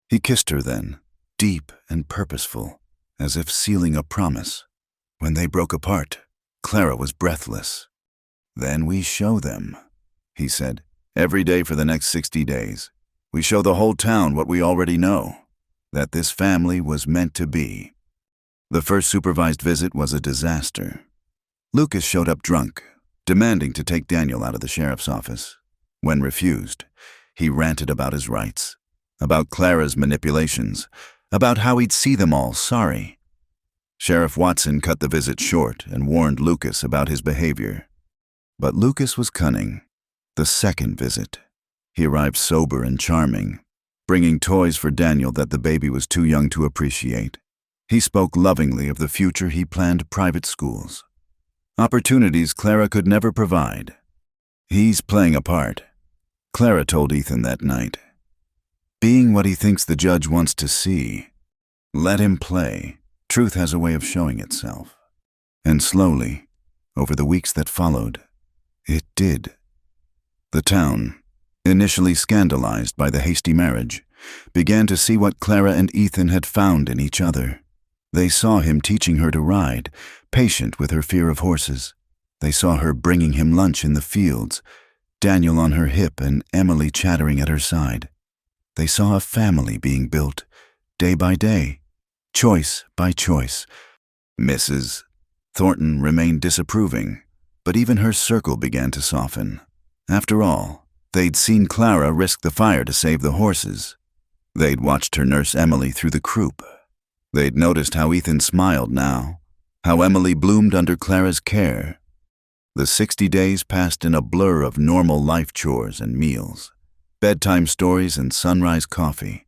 He kissed her then, deep and purposeful, as if sealing a promise. When they broke apart, Clara was breathless. Then we show them, he said. Every day for the next 60 days, we show the whole town what we already know, that this family was meant to be. The first supervised visit was a disaster. Lucas showed up drunk, demanding to take Daniel out of the sheriff's office. When refused, he ranted about his rights, about Clara's manipulations, about how he'd see them all sorry. Sheriff Watson cut the visit short and warned Lucas about his behavior. But Lucas was cunning. The second visit, he arrived sober and charming, bringing toys for Daniel that the baby was too young to appreciate. He spoke lovingly of the future he planned private schools, opportunities Clara could never provide. He's playing a part, Clara told Ethan that night. being what he thinks the judge wants to see. Let him play. Truth has a way of showing itself. And slowly, over the weeks that followed, it did. The town, initially scandalized by the hasty marriage, began to see what Clara and Ethan had found in each other. They saw him teaching her to ride, patient with her fear of horses. They saw her bringing him lunch in the fields, Daniel on her hip and Emily chattering at her side. They saw a family being built, day by day, choice by choice. Mrs. Thornton remained disapproving, but even her circle began to soften. After all, they'd seen Clara risk the fire to save the horses. They'd watched her nurse Emily through the croup. They'd noticed how Ethan smiled now, how Emily bloomed under Clara's care. The 60 days passed in a blur of normal life chores and meals, bedtime stories and sunrise coffee.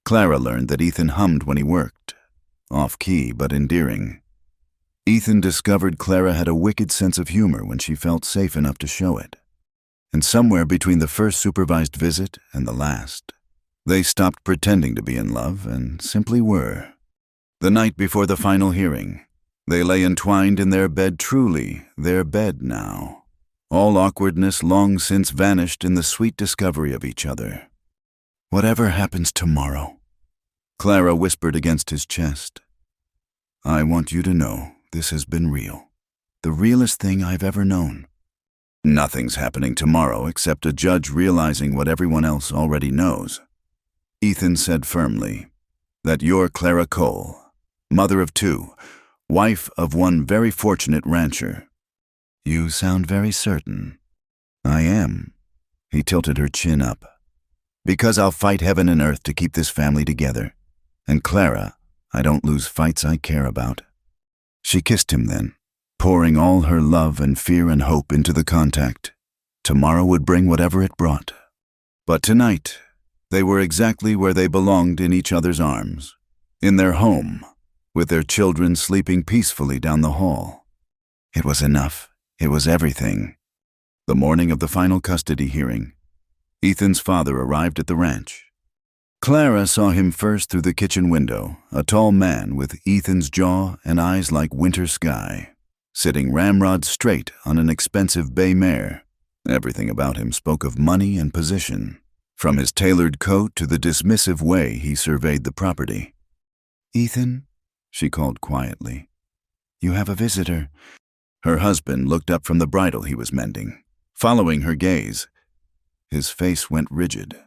Clara learned that Ethan hummed when he worked, off-key but endearing. Ethan discovered Clara had a wicked sense of humor when she felt safe enough to show it. And somewhere between the first supervised visit and the last, they stopped pretending to be in love and simply were. The night before the final hearing, they lay entwined in their bed, truly their bed now. All awkwardness long since vanished in the sweet discovery of each other. "Whatever happens tomorrow," Clara whispered against his chest, "I want you to know this has been real. The realest thing I've ever known." "Nothing's happening tomorrow except a judge realizing what everyone else already knows," Ethan said firmly, "that you're Clara Cole, mother of 2, wife of one very fortunate rancher." "You sound very certain." "I am." He tilted her chin up. "Because I'll fight heaven and earth to keep this family together. And Clara, I don't lose fights I care about." She kissed him then, pouring all her love and fear and hope into the contact. Tomorrow would bring whatever it brought. But tonight, they were exactly where they belonged in each other's arms, in their home, with their children sleeping peacefully down the hall. It was enough. It was everything. The morning of the final custody hearing, Ethan's father arrived at the ranch. Clara saw him first through the kitchen window, a tall man with Ethan's jaw and eyes like winter sky, sitting ramrod straight on an expensive bay mare. Everything about him spoke of money and position, from his tailored coat to the dismissive way he surveyed the property. "Ethan," she called quietly, "you have a visitor." Her husband looked up from the bridle he was mending, following her gaze. His face went rigid.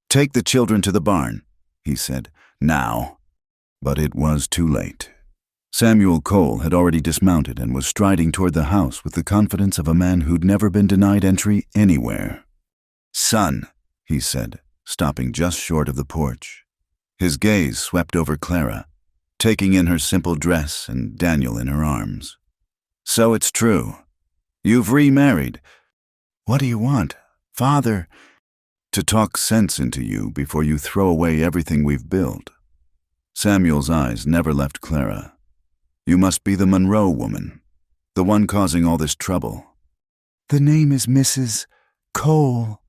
"Take the children to the barn," he said, "now." But it was too late. Samuel Cole had already dismounted and was striding toward the house with the confidence of a man who'd never been denied entry anywhere. "Son," he said, stopping just short of the porch. His gaze swept over Clara, taking in her simple dress and Daniel in her arms. "So it's true. You've remarried." "What do you want, Father?" "To talk sense into you before you throw away everything we've built." Samuel's eyes never left Clara. "You must be the Monroe woman, the one causing all this trouble." "The name is Mrs. Cole,"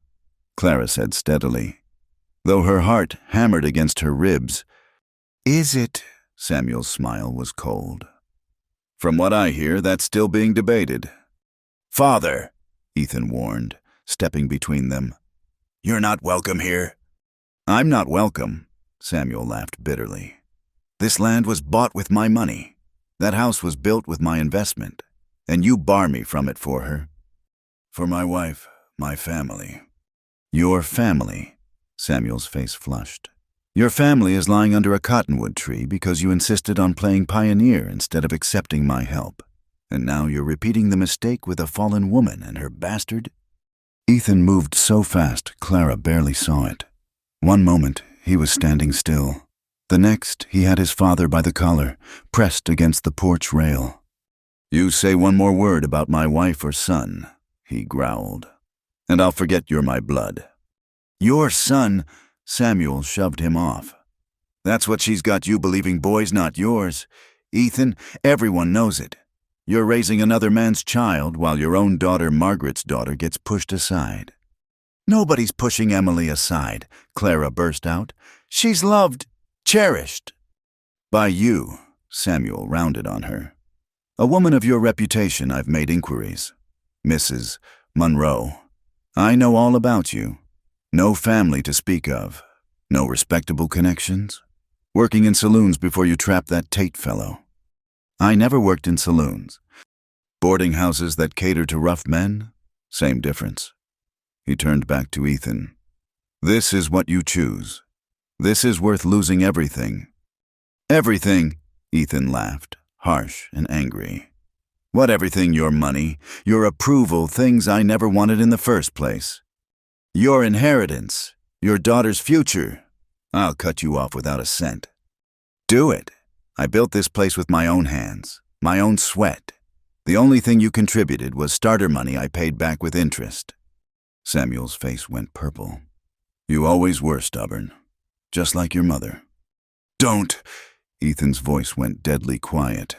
Clara said steadily, though her heart hammered against her ribs. "Is it?" Samuel's smile was cold. "From what I hear, that's still being debated." "Father," Ethan warned, stepping between them, "you're not welcome here." "I'm not welcome," Samuel laughed bitterly. "This land was bought with my money. That house was built with my investment, and you bar me from it for her." "For my wife, my family." "Your family," Samuel's face flushed. "Your family is lying under a cottonwood tree because you insisted on playing pioneer instead of accepting my help. And now you're repeating the mistake with a fallen woman and her bastard." Ethan moved so fast, Clara barely saw it. One moment, he was standing still. The next, he had his father by the collar, pressed against the porch rail. "You say one more word about my wife or son," he growled, "and I'll forget you're my blood." "Your son," Samuel shoved him off. "That's what she's got you believing, boys, not yours. Ethan, everyone knows it. You're raising another man's child while your own daughter, Margaret's daughter, gets pushed aside." Nobody's pushing Emily aside, Clara burst out. She's loved, cherished. By you, Samuel rounded on her. A woman of your reputation, I've made inquiries. Mrs. Monroe. I know all about you. No family to speak of. No respectable connections. Working in saloons before you trapped that Tate fellow. I never worked in saloons. Boarding houses that cater to rough men? Same difference. He turned back to Ethan. This is what you choose. This is worth losing everything. Everything, Ethan laughed, harsh and angry. What everything? Your money, your approval, things I never wanted in the first place. Your inheritance, your daughter's future. I'll cut you off without a cent. Do it. I built this place with my own hands, my own sweat. The only thing you contributed was starter money I paid back with interest. Samuel's face went purple. You always were stubborn, just like your mother. Don't, Ethan's voice went deadly quiet.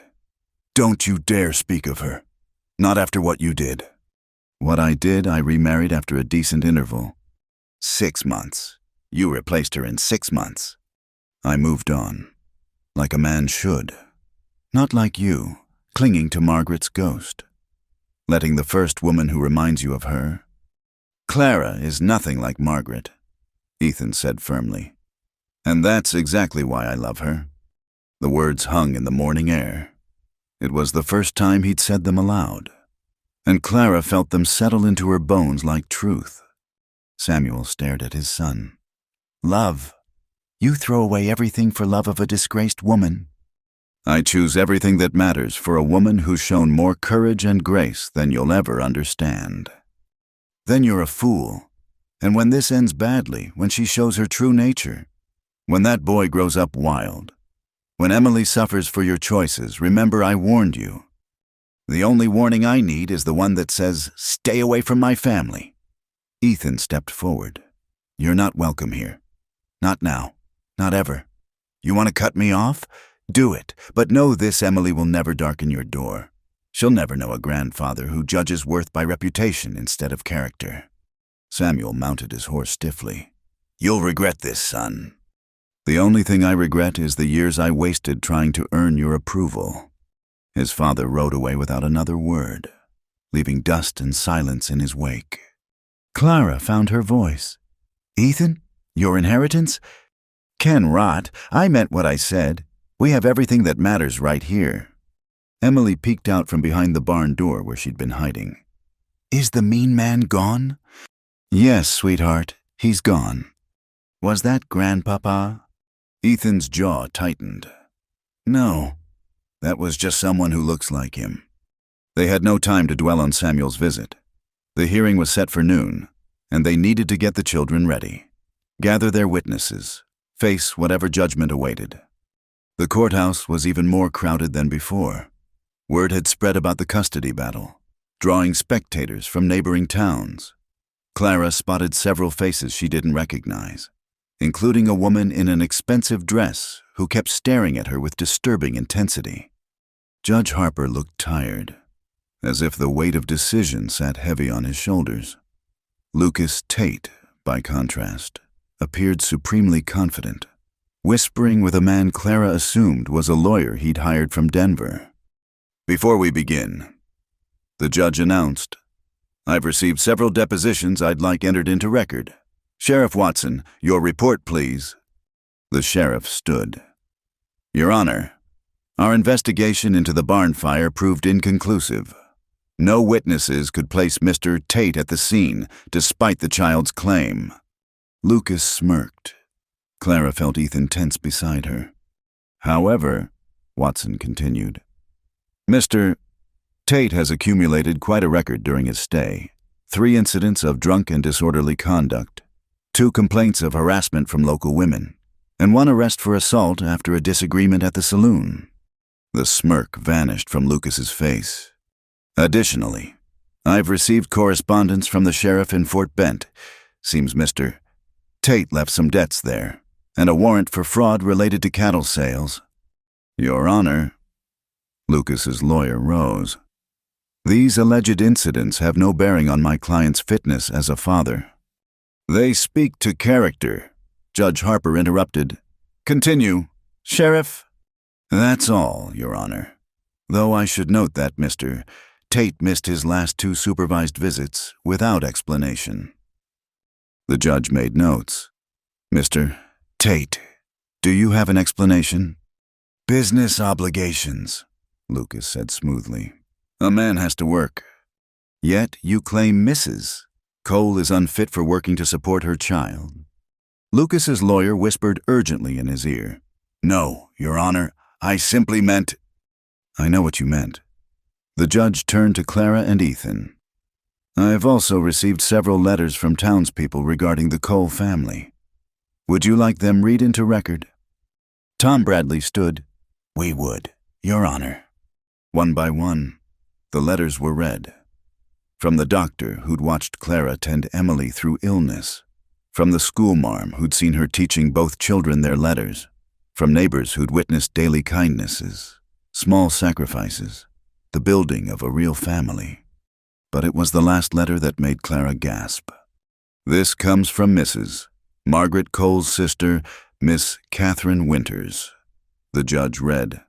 Don't you dare speak of her. Not after what you did. What I did, I remarried after a decent interval. 6 months. You replaced her in 6 months. I moved on. Like a man should. Not like you, clinging to Margaret's ghost. Letting the first woman who reminds you of her. Clara is nothing like Margaret, Ethan said firmly. And that's exactly why I love her. The words hung in the morning air. It was the first time he'd said them aloud, and Clara felt them settle into her bones like truth. Samuel stared at his son. Love. You throw away everything for love of a disgraced woman. I choose everything that matters for a woman who's shown more courage and grace than you'll ever understand. Then you're a fool. And when this ends badly, when she shows her true nature, when that boy grows up wild, when Emily suffers for your choices, remember I warned you. The only warning I need is the one that says, stay away from my family. Ethan stepped forward. You're not welcome here. Not now. Not ever. You want to cut me off? Do it. But know this, Emily will never darken your door. She'll never know a grandfather who judges worth by reputation instead of character. Samuel mounted his horse stiffly. You'll regret this, son. The only thing I regret is the years I wasted trying to earn your approval. His father rode away without another word, leaving dust and silence in his wake. Clara found her voice. Ethan, your inheritance? Ken rot. I meant what I said. We have everything that matters right here. Emily peeked out from behind the barn door where she'd been hiding. Is the mean man gone? Yes, sweetheart, he's gone. Was that Grandpapa? Ethan's jaw tightened. No, that was just someone who looks like him. They had no time to dwell on Samuel's visit. The hearing was set for noon, and they needed to get the children ready, gather their witnesses, face whatever judgment awaited. The courthouse was even more crowded than before. Word had spread about the custody battle, drawing spectators from neighboring towns. Clara spotted several faces she didn't recognize, including a woman in an expensive dress who kept staring at her with disturbing intensity. Judge Harper looked tired, as if the weight of decision sat heavy on his shoulders. Lucas Tate, by contrast, appeared supremely confident, whispering with a man Clara assumed was a lawyer he'd hired from Denver. Before we begin, the judge announced, I've received several depositions I'd like entered into record. Sheriff Watson, your report, please. The sheriff stood. Your Honor, our investigation into the barn fire proved inconclusive. No witnesses could place Mr. Tate at the scene, despite the child's claim. Lucas smirked. Clara felt Ethan tense beside her. However, Watson continued, Mr. Tate has accumulated quite a record during his stay. 3 incidents of drunk and disorderly conduct, 2 complaints of harassment from local women, and 1 arrest for assault after a disagreement at the saloon. The smirk vanished from Lucas's face. Additionally, I've received correspondence from the sheriff in Fort Bend. Seems Mr. Tate left some debts there, and a warrant for fraud related to cattle sales. Your Honor, Lucas's lawyer rose. These alleged incidents have no bearing on my client's fitness as a father. They speak to character, Judge Harper interrupted. Continue, Sheriff. That's all, Your Honor. Though I should note that Mr. Tate missed his last 2 supervised visits without explanation. The judge made notes. Mr. Tate, do you have an explanation? Business obligations, Lucas said smoothly. A man has to work. Yet you claim Mrs. Cole is unfit for working to support her child. Lucas's lawyer whispered urgently in his ear. No, Your Honor, I simply meant... I know what you meant. The judge turned to Clara and Ethan. I have also received several letters from townspeople regarding the Cole family. Would you like them read into record? Tom Bradley stood. We would, Your Honor. One by one, the letters were read. From the doctor who'd watched Clara tend Emily through illness. From the schoolmarm who'd seen her teaching both children their letters. From neighbors who'd witnessed daily kindnesses, small sacrifices, the building of a real family. But it was the last letter that made Clara gasp. This comes from Mrs. Margaret Cole's sister, Miss Catherine Winters. The judge read.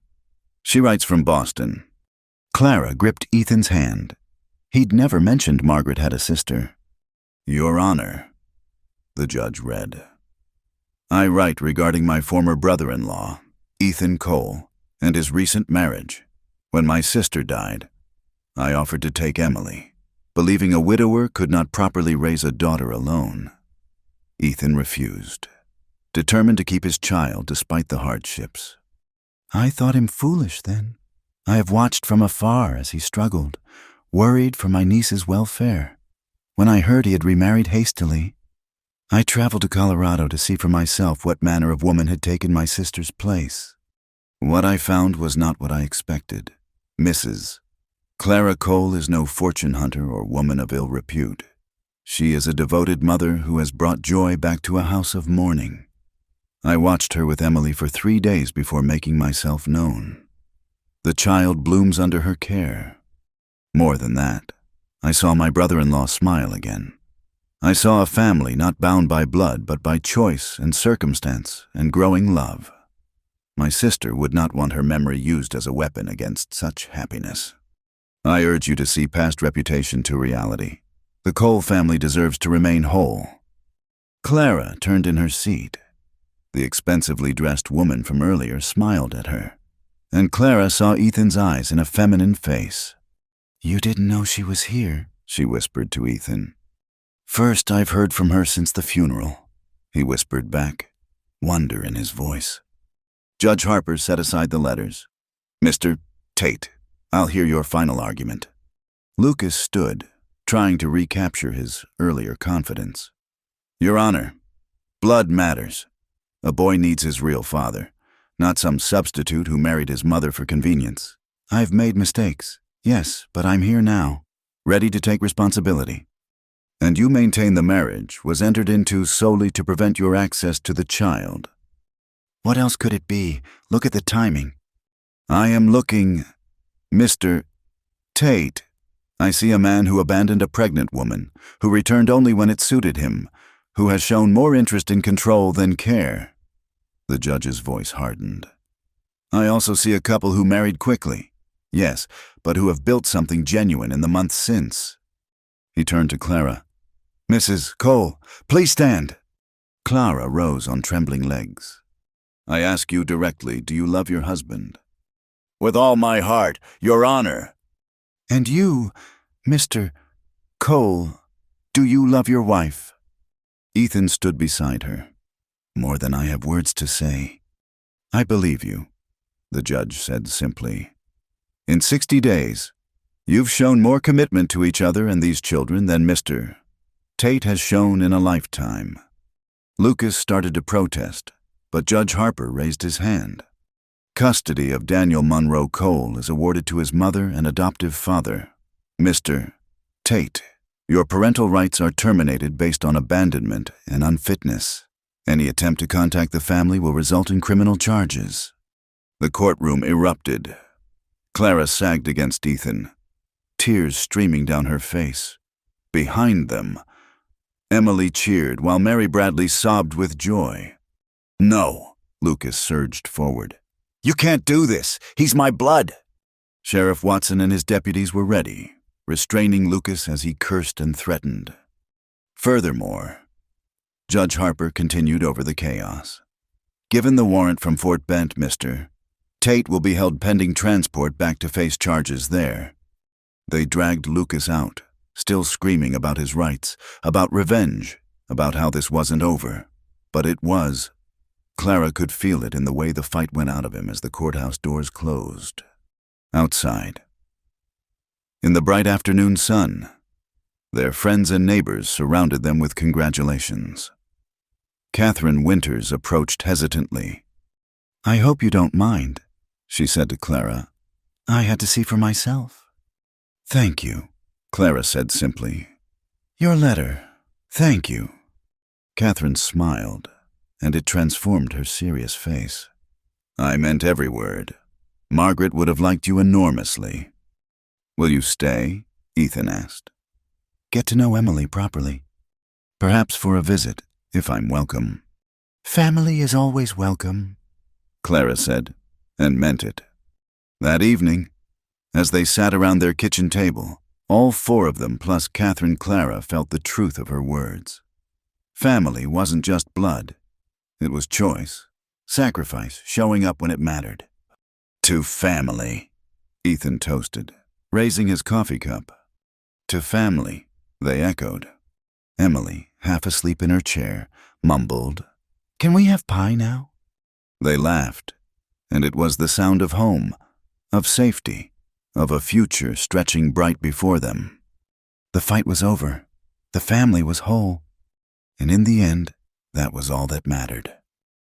She writes from Boston. Clara gripped Ethan's hand. He'd never mentioned Margaret had a sister. Your Honor, the judge read. I write regarding my former brother-in-law, Ethan Cole, and his recent marriage. When my sister died, I offered to take Emily, believing a widower could not properly raise a daughter alone. Ethan refused, determined to keep his child despite the hardships. I thought him foolish then. I have watched from afar as he struggled, worried for my niece's welfare. When I heard he had remarried hastily, I traveled to Colorado to see for myself what manner of woman had taken my sister's place. What I found was not what I expected. Mrs. Clara Cole is no fortune hunter or woman of ill repute. She is a devoted mother who has brought joy back to a house of mourning. I watched her with Emily for 3 days before making myself known. The child blooms under her care. More than that, I saw my brother-in-law smile again. I saw a family not bound by blood but by choice and circumstance and growing love. My sister would not want her memory used as a weapon against such happiness. I urge you to see past reputation to reality. The Cole family deserves to remain whole. Clara turned in her seat. The expensively dressed woman from earlier smiled at her, and Clara saw Ethan's eyes in a feminine face. You didn't know she was here, she whispered to Ethan. First I've heard from her since the funeral, he whispered back, wonder in his voice. Judge Harper set aside the letters. Mr. Tate, I'll hear your final argument. Lucas stood, trying to recapture his earlier confidence. Your Honor, blood matters. A boy needs his real father, not some substitute who married his mother for convenience. I've made mistakes, yes, but I'm here now, ready to take responsibility. And you maintain the marriage was entered into solely to prevent your access to the child. What else could it be? Look at the timing. I am looking, Mr. Tate. I see a man who abandoned a pregnant woman, who returned only when it suited him, who has shown more interest in control than care. The judge's voice hardened. I also see a couple who married quickly, yes, but who have built something genuine in the months since. He turned to Clara. Mrs. Cole, please stand. Clara rose on trembling legs. I ask you directly, do you love your husband? With all my heart, Your Honor. And you, Mr. Cole, do you love your wife? Ethan stood beside her. More than I have words to say. I believe you, the judge said simply. In 60 days, you've shown more commitment to each other and these children than Mr. Tate has shown in a lifetime. Lucas started to protest, but Judge Harper raised his hand. Custody of Daniel Monroe Cole is awarded to his mother and adoptive father. Mr. Tate, your parental rights are terminated based on abandonment and unfitness. Any attempt to contact the family will result in criminal charges. The courtroom erupted. Clara sagged against Ethan, tears streaming down her face. Behind them, Emily cheered while Mary Bradley sobbed with joy. "No," Lucas surged forward. "You can't do this. He's my blood." Sheriff Watson and his deputies were ready, restraining Lucas as he cursed and threatened. Furthermore, Judge Harper continued over the chaos. "Given the warrant from Fort Bent, Mr. Tate will be held pending transport back to face charges there." They dragged Lucas out, still screaming about his rights, about revenge, about how this wasn't over. But it was. Clara could feel it in the way the fight went out of him as the courthouse doors closed. Outside, in the bright afternoon sun, their friends and neighbors surrounded them with congratulations. Catherine Winters approached hesitantly. "I hope you don't mind," she said to Clara. "I had to see for myself." "Thank you," Clara said simply. "Your letter. Thank you." Catherine smiled, and it transformed her serious face. "I meant every word. Margaret would have liked you enormously." "Will you stay?" Ethan asked. "Get to know Emily properly. Perhaps for a visit, if I'm welcome." "Family is always welcome," Clara said, and meant it. That evening, as they sat around their kitchen table, all four of them plus Catherine Clara felt the truth of her words. Family wasn't just blood. It was choice, sacrifice, showing up when it mattered. "To family," Ethan toasted, raising his coffee cup. "To family," they echoed. Emily, half asleep in her chair, mumbled, "Can we have pie now?" They laughed, and it was the sound of home, of safety, of a future stretching bright before them. The fight was over. The family was whole. And in the end, that was all that mattered.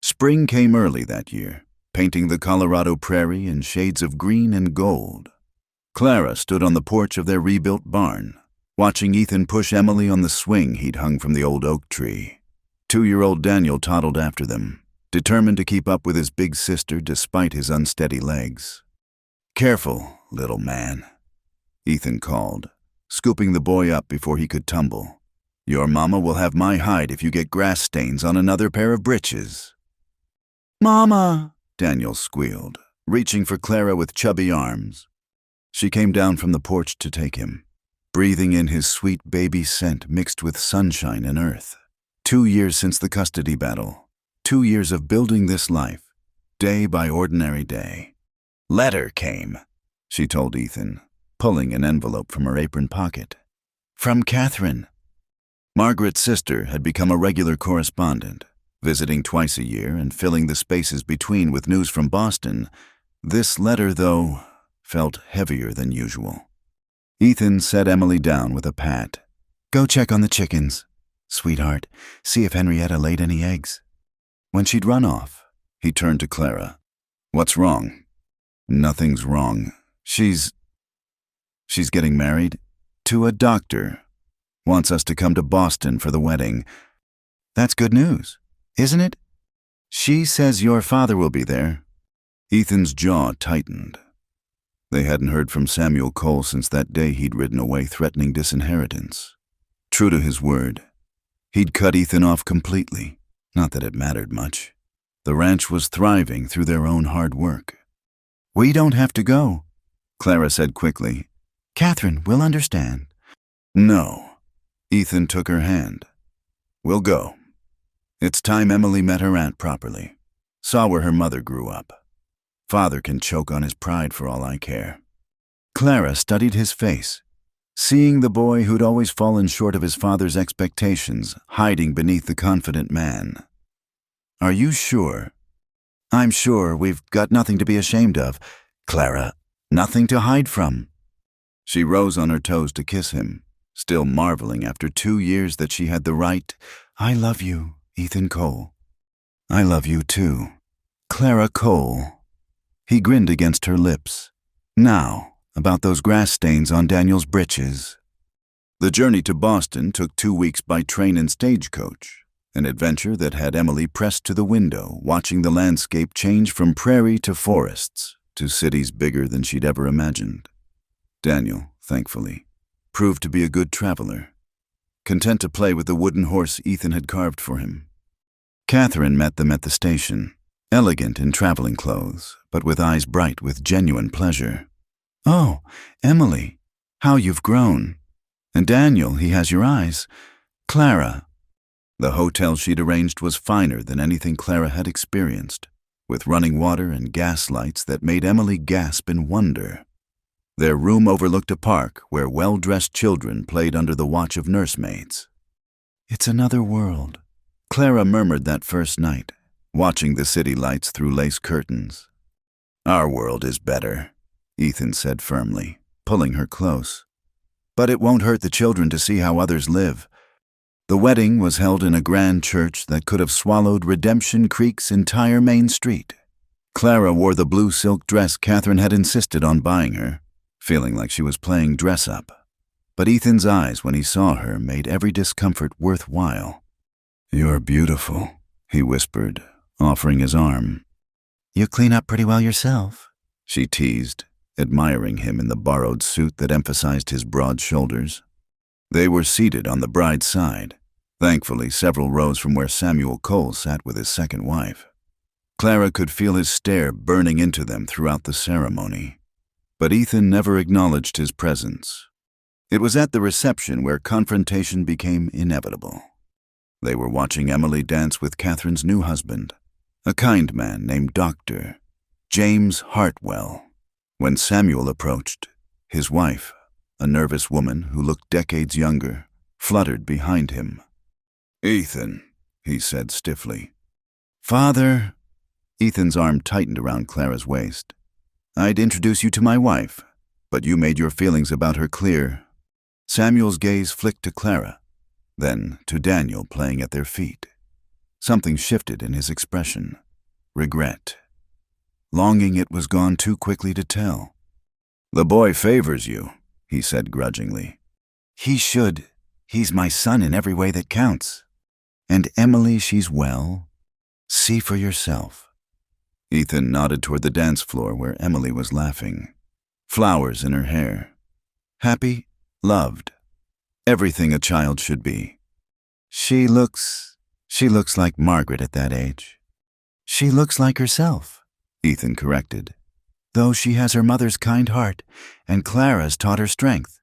Spring came early that year, painting the Colorado prairie in shades of green and gold. Clara stood on the porch of their rebuilt barn, watching Ethan push Emily on the swing he'd hung from the old oak tree. 2-year-old Daniel toddled after them, determined to keep up with his big sister despite his unsteady legs. "Careful, little man," Ethan called, scooping the boy up before he could tumble. "Your mama will have my hide if you get grass stains on another pair of britches." "Mama!" Daniel squealed, reaching for Clara with chubby arms. She came down from the porch to take him, breathing in his sweet baby scent mixed with sunshine and earth. 2 years since the custody battle. 2 years of building this life, day by ordinary day. "Letter came," she told Ethan, pulling an envelope from her apron pocket. "From Catherine." Margaret's sister had become a regular correspondent, visiting twice a year and filling the spaces between with news from Boston. This letter, though, felt heavier than usual. Ethan set Emily down with a pat. "Go check on the chickens, sweetheart. See if Henrietta laid any eggs." When she'd run off, he turned to Clara. "What's wrong?" "Nothing's wrong. She's getting married to a doctor. Wants us to come to Boston for the wedding." "That's good news, isn't it?" "She says your father will be there." Ethan's jaw tightened. They hadn't heard from Samuel Cole since that day he'd ridden away threatening disinheritance. True to his word, he'd cut Ethan off completely. Not that it mattered much. The ranch was thriving through their own hard work. "We don't have to go," Clara said quickly. "Catherine will understand." "No." Ethan took her hand. "We'll go. It's time Emily met her aunt properly. Saw where her mother grew up. Father can choke on his pride for all I care." Clara studied his face, seeing the boy who'd always fallen short of his father's expectations hiding beneath the confident man. "Are you sure?" "I'm sure. We've got nothing to be ashamed of, Clara. Nothing to hide from." She rose on her toes to kiss him, still marveling after 2 years that she had the right. "I love you, Ethan Cole." "I love you too, Clara Cole." He grinned against her lips. "Now, about those grass stains on Daniel's britches." The journey to Boston took 2 weeks by train and stagecoach, an adventure that had Emily pressed to the window, watching the landscape change from prairie to forests to cities bigger than she'd ever imagined. Daniel, thankfully, proved to be a good traveler. content to play with the wooden horse Ethan had carved for him. Catherine met them at the station, elegant in traveling clothes, but with eyes bright with genuine pleasure. "Oh, Emily, how you've grown. And Daniel, he has your eyes. Clara." The hotel she'd arranged was finer than anything Clara had experienced, with running water and gas lights that made Emily gasp in wonder. Their room overlooked a park where well-dressed children played under the watch of nursemaids. "It's another world," Clara murmured that first night, watching the city lights through lace curtains. "Our world is better," Ethan said firmly, pulling her close. "But it won't hurt the children to see how others live." The wedding was held in a grand church that could have swallowed Redemption Creek's entire main street. Clara wore the blue silk dress Catherine had insisted on buying her, feeling like she was playing dress-up. But Ethan's eyes when he saw her made every discomfort worthwhile. "You're beautiful," he whispered, offering his arm. "You clean up pretty well yourself," she teased, admiring him in the borrowed suit that emphasized his broad shoulders. They were seated on the bride's side, thankfully several rows from where Samuel Cole sat with his second wife. Clara could feel his stare burning into them throughout the ceremony, but Ethan never acknowledged his presence. It was at the reception where confrontation became inevitable. They were watching Emily dance with Catherine's new husband, a kind man named Dr. James Hartwell. When Samuel approached, his wife, a nervous woman who looked decades younger, fluttered behind him. "Ethan," he said stiffly. "Father." Ethan's arm tightened around Clara's waist. "I'd introduce you to my wife, but you made your feelings about her clear." Samuel's gaze flicked to Clara, then to Daniel playing at their feet. Something shifted in his expression. Regret. Longing it was gone too quickly to tell. "The boy favors you," he said grudgingly. "He should. He's my son in every way that counts. And Emily, she's well. See for yourself." Ethan nodded toward the dance floor where Emily was laughing. Flowers in her hair. Happy, loved. Everything a child should be. She looks like Margaret at that age." "She looks like herself," Ethan corrected, "though she has her mother's kind heart, and Clara's taught her strength."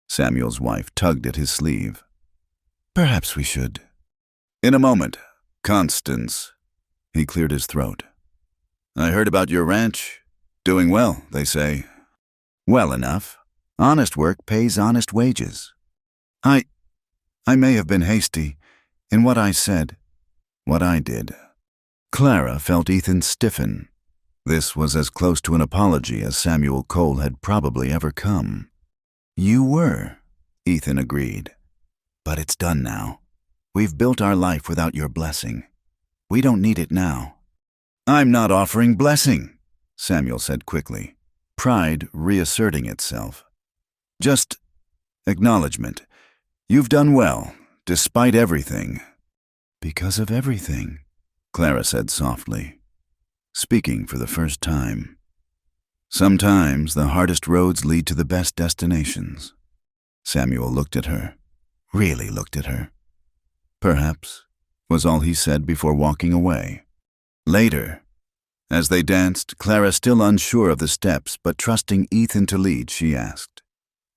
Samuel's wife tugged at his sleeve. "Perhaps we should." "In a moment, Constance." He cleared his throat. "I heard about your ranch. Doing well, they say." "Well enough. Honest work pays honest wages." I may have been hasty in what I said, what I did." Clara felt Ethan stiffen. This was as close to an apology as Samuel Cole had probably ever come. "You were," Ethan agreed. "But it's done now. We've built our life without your blessing. We don't need it now." "I'm not offering blessing," Samuel said quickly, pride reasserting itself. "Just acknowledgement. You've done well, despite everything." "Because of everything," Clara said softly, speaking for the first time. "Sometimes the hardest roads lead to the best destinations." Samuel looked at her, really looked at her. "Perhaps," was all he said before walking away. Later, as they danced, Clara still unsure of the steps but trusting Ethan to lead, she asked,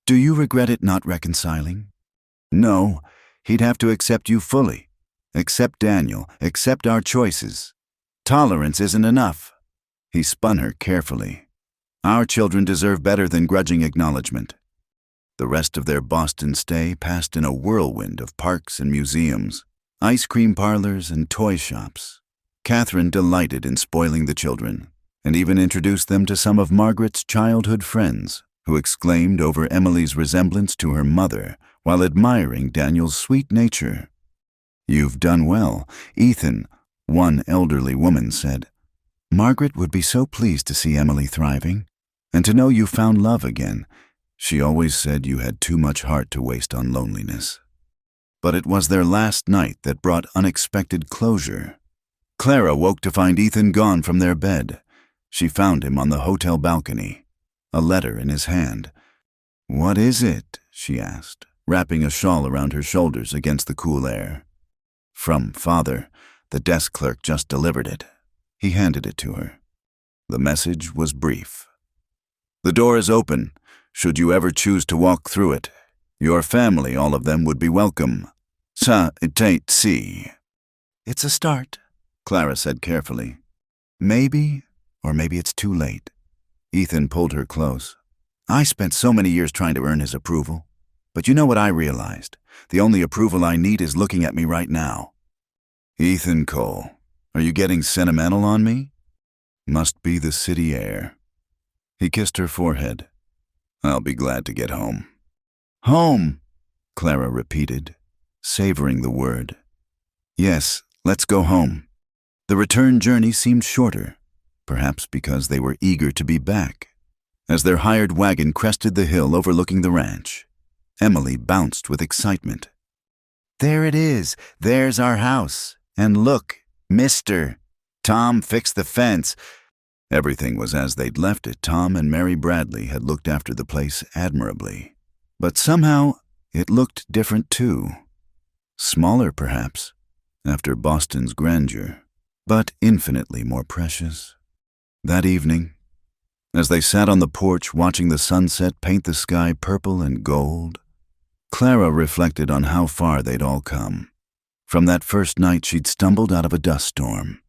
"Do you regret it not reconciling?" "No, he'd have to accept you fully. Accept Daniel, accept our choices. Tolerance isn't enough." He spun her carefully. "Our children deserve better than grudging acknowledgement." The rest of their Boston stay passed in a whirlwind of parks and museums, ice cream parlors and toy shops. Catherine delighted in spoiling the children, and even introduced them to some of Margaret's childhood friends, who exclaimed over Emily's resemblance to her mother while admiring Daniel's sweet nature. "You've done well, Ethan," one elderly woman said. "Margaret would be so pleased to see Emily thriving, and to know you found love again. She always said you had too much heart to waste on loneliness." But it was their last night that brought unexpected closure. Clara woke to find Ethan gone from their bed. She found him on the hotel balcony, a letter in his hand. "What is it?" she asked, wrapping a shawl around her shoulders against the cool air. From Father, the desk clerk just delivered it. He handed it to her. The message was brief. The door is open, should you ever choose to walk through it. Your family, all of them, would be welcome. Sa ite si. It's a start, Clara said carefully. Maybe, or maybe it's too late. Ethan pulled her close. I spent so many years trying to earn his approval. But you know what I realized? The only approval I need is looking at me right now. Ethan Cole, are you getting sentimental on me? Must be the city air. He kissed her forehead. I'll be glad to get home. Home, Clara repeated, savoring the word. Yes, let's go home. The return journey seemed shorter, perhaps because they were eager to be back. As their hired wagon crested the hill overlooking the ranch, Emily bounced with excitement. There it is. There's our house. And look, Mr. Tom fixed the fence. Everything was as they'd left it. Tom and Mary Bradley had looked after the place admirably. But somehow it looked different too. Smaller, perhaps, after Boston's grandeur, but infinitely more precious. That evening, as they sat on the porch watching the sunset paint the sky purple and gold, Clara reflected on how far they'd all come. From that first night she'd stumbled out of a dust storm,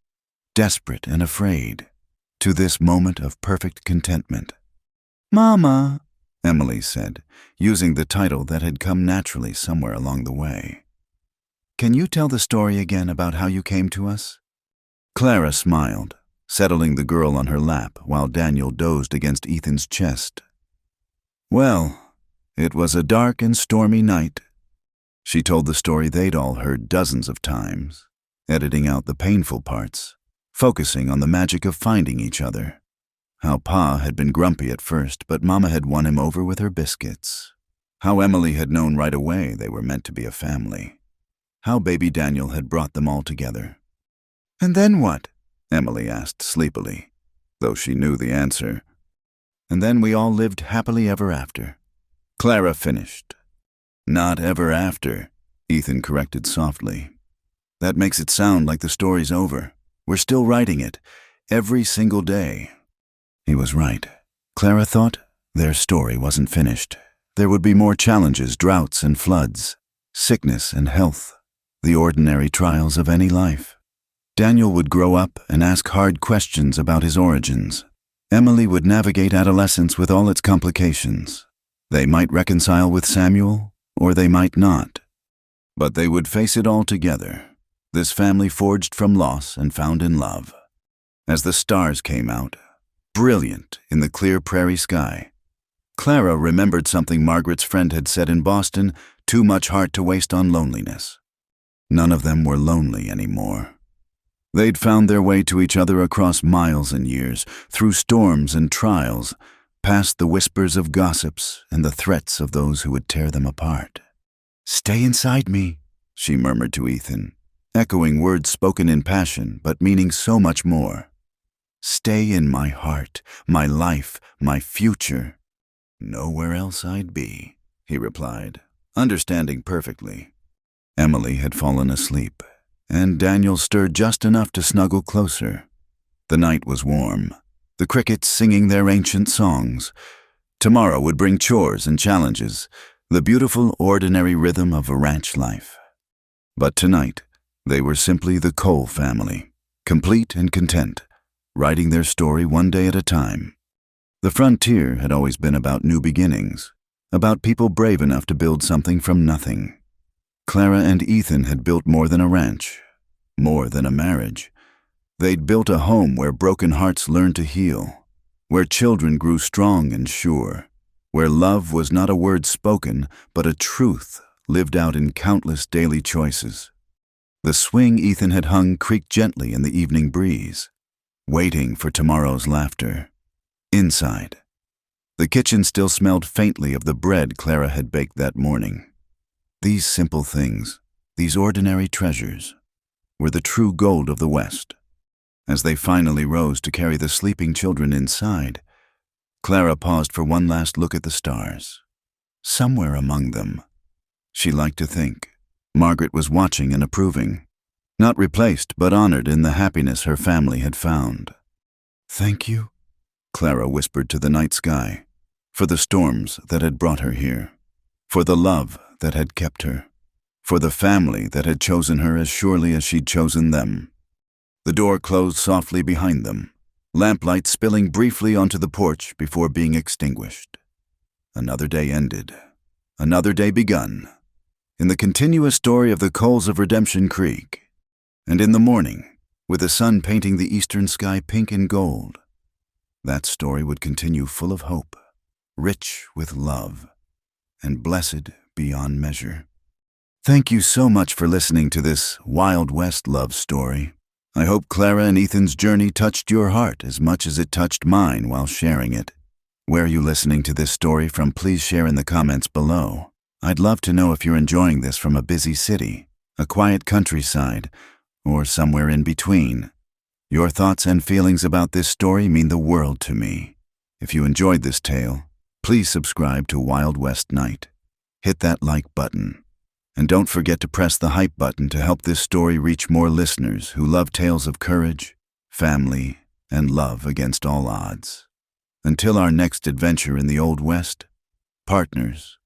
desperate and afraid, to this moment of perfect contentment. Mama, Emily said, using the title that had come naturally somewhere along the way. Can you tell the story again about how you came to us? Clara smiled, settling the girl on her lap while Daniel dozed against Ethan's chest. Well, it was a dark and stormy night. She told the story they'd all heard dozens of times, editing out the painful parts, focusing on the magic of finding each other. How Pa had been grumpy at first, but Mama had won him over with her biscuits. How Emily had known right away they were meant to be a family. How baby Daniel had brought them all together. And then what? Emily asked sleepily, though she knew the answer. And then we all lived happily ever after. Clara finished. Not ever after, Ethan corrected softly. That makes it sound like the story's over. We're still writing it, every single day. He was right. Clara thought their story wasn't finished. There would be more challenges, droughts and floods, sickness and health, the ordinary trials of any life. Daniel would grow up and ask hard questions about his origins. Emily would navigate adolescence with all its complications. They might reconcile with Samuel, or they might not. But they would face it all together, this family forged from loss and found in love. As the stars came out, brilliant in the clear prairie sky, Clara remembered something Margaret's friend had said in Boston, too much heart to waste on loneliness. None of them were lonely anymore. They'd found their way to each other across miles and years, through storms and trials, past the whispers of gossips and the threats of those who would tear them apart. Stay inside me, she murmured to Ethan, echoing words spoken in passion but meaning so much more. Stay in my heart, my life, my future. Nowhere else I'd be, he replied, understanding perfectly. Emily had fallen asleep, and Daniel stirred just enough to snuggle closer. The night was warm, the crickets singing their ancient songs. Tomorrow would bring chores and challenges, the beautiful, ordinary rhythm of a ranch life. But tonight, they were simply the Cole family, complete and content, writing their story one day at a time. The frontier had always been about new beginnings, about people brave enough to build something from nothing. Clara and Ethan had built more than a ranch, more than a marriage. They'd built a home where broken hearts learned to heal, where children grew strong and sure, where love was not a word spoken, but a truth lived out in countless daily choices. The swing Ethan had hung creaked gently in the evening breeze, waiting for tomorrow's laughter. Inside, the kitchen still smelled faintly of the bread Clara had baked that morning. These simple things, these ordinary treasures, were the true gold of the West. As they finally rose to carry the sleeping children inside, Clara paused for one last look at the stars. Somewhere among them, she liked to think. Margaret was watching and approving. Not replaced, but honored in the happiness her family had found. "Thank you," Clara whispered to the night sky, for the storms that had brought her here, for the love that had kept her, for the family that had chosen her as surely as she'd chosen them. The door closed softly behind them, lamplight spilling briefly onto the porch before being extinguished. Another day ended. Another day begun. In the continuous story of the Coals of Redemption Creek. And in the morning, with the sun painting the eastern sky pink and gold, that story would continue full of hope, rich with love, and blessed beyond measure. Thank you so much for listening to this Wild West love story. I hope Clara and Ethan's journey touched your heart as much as it touched mine while sharing it. Where are you listening to this story from? Please share in the comments below. I'd love to know if you're enjoying this from a busy city, a quiet countryside, or somewhere in between. Your thoughts and feelings about this story mean the world to me. If you enjoyed this tale, please subscribe to Wild West Night. Hit that like button. And don't forget to press the hype button to help this story reach more listeners who love tales of courage, family, and love against all odds. Until our next adventure in the Old West, partners,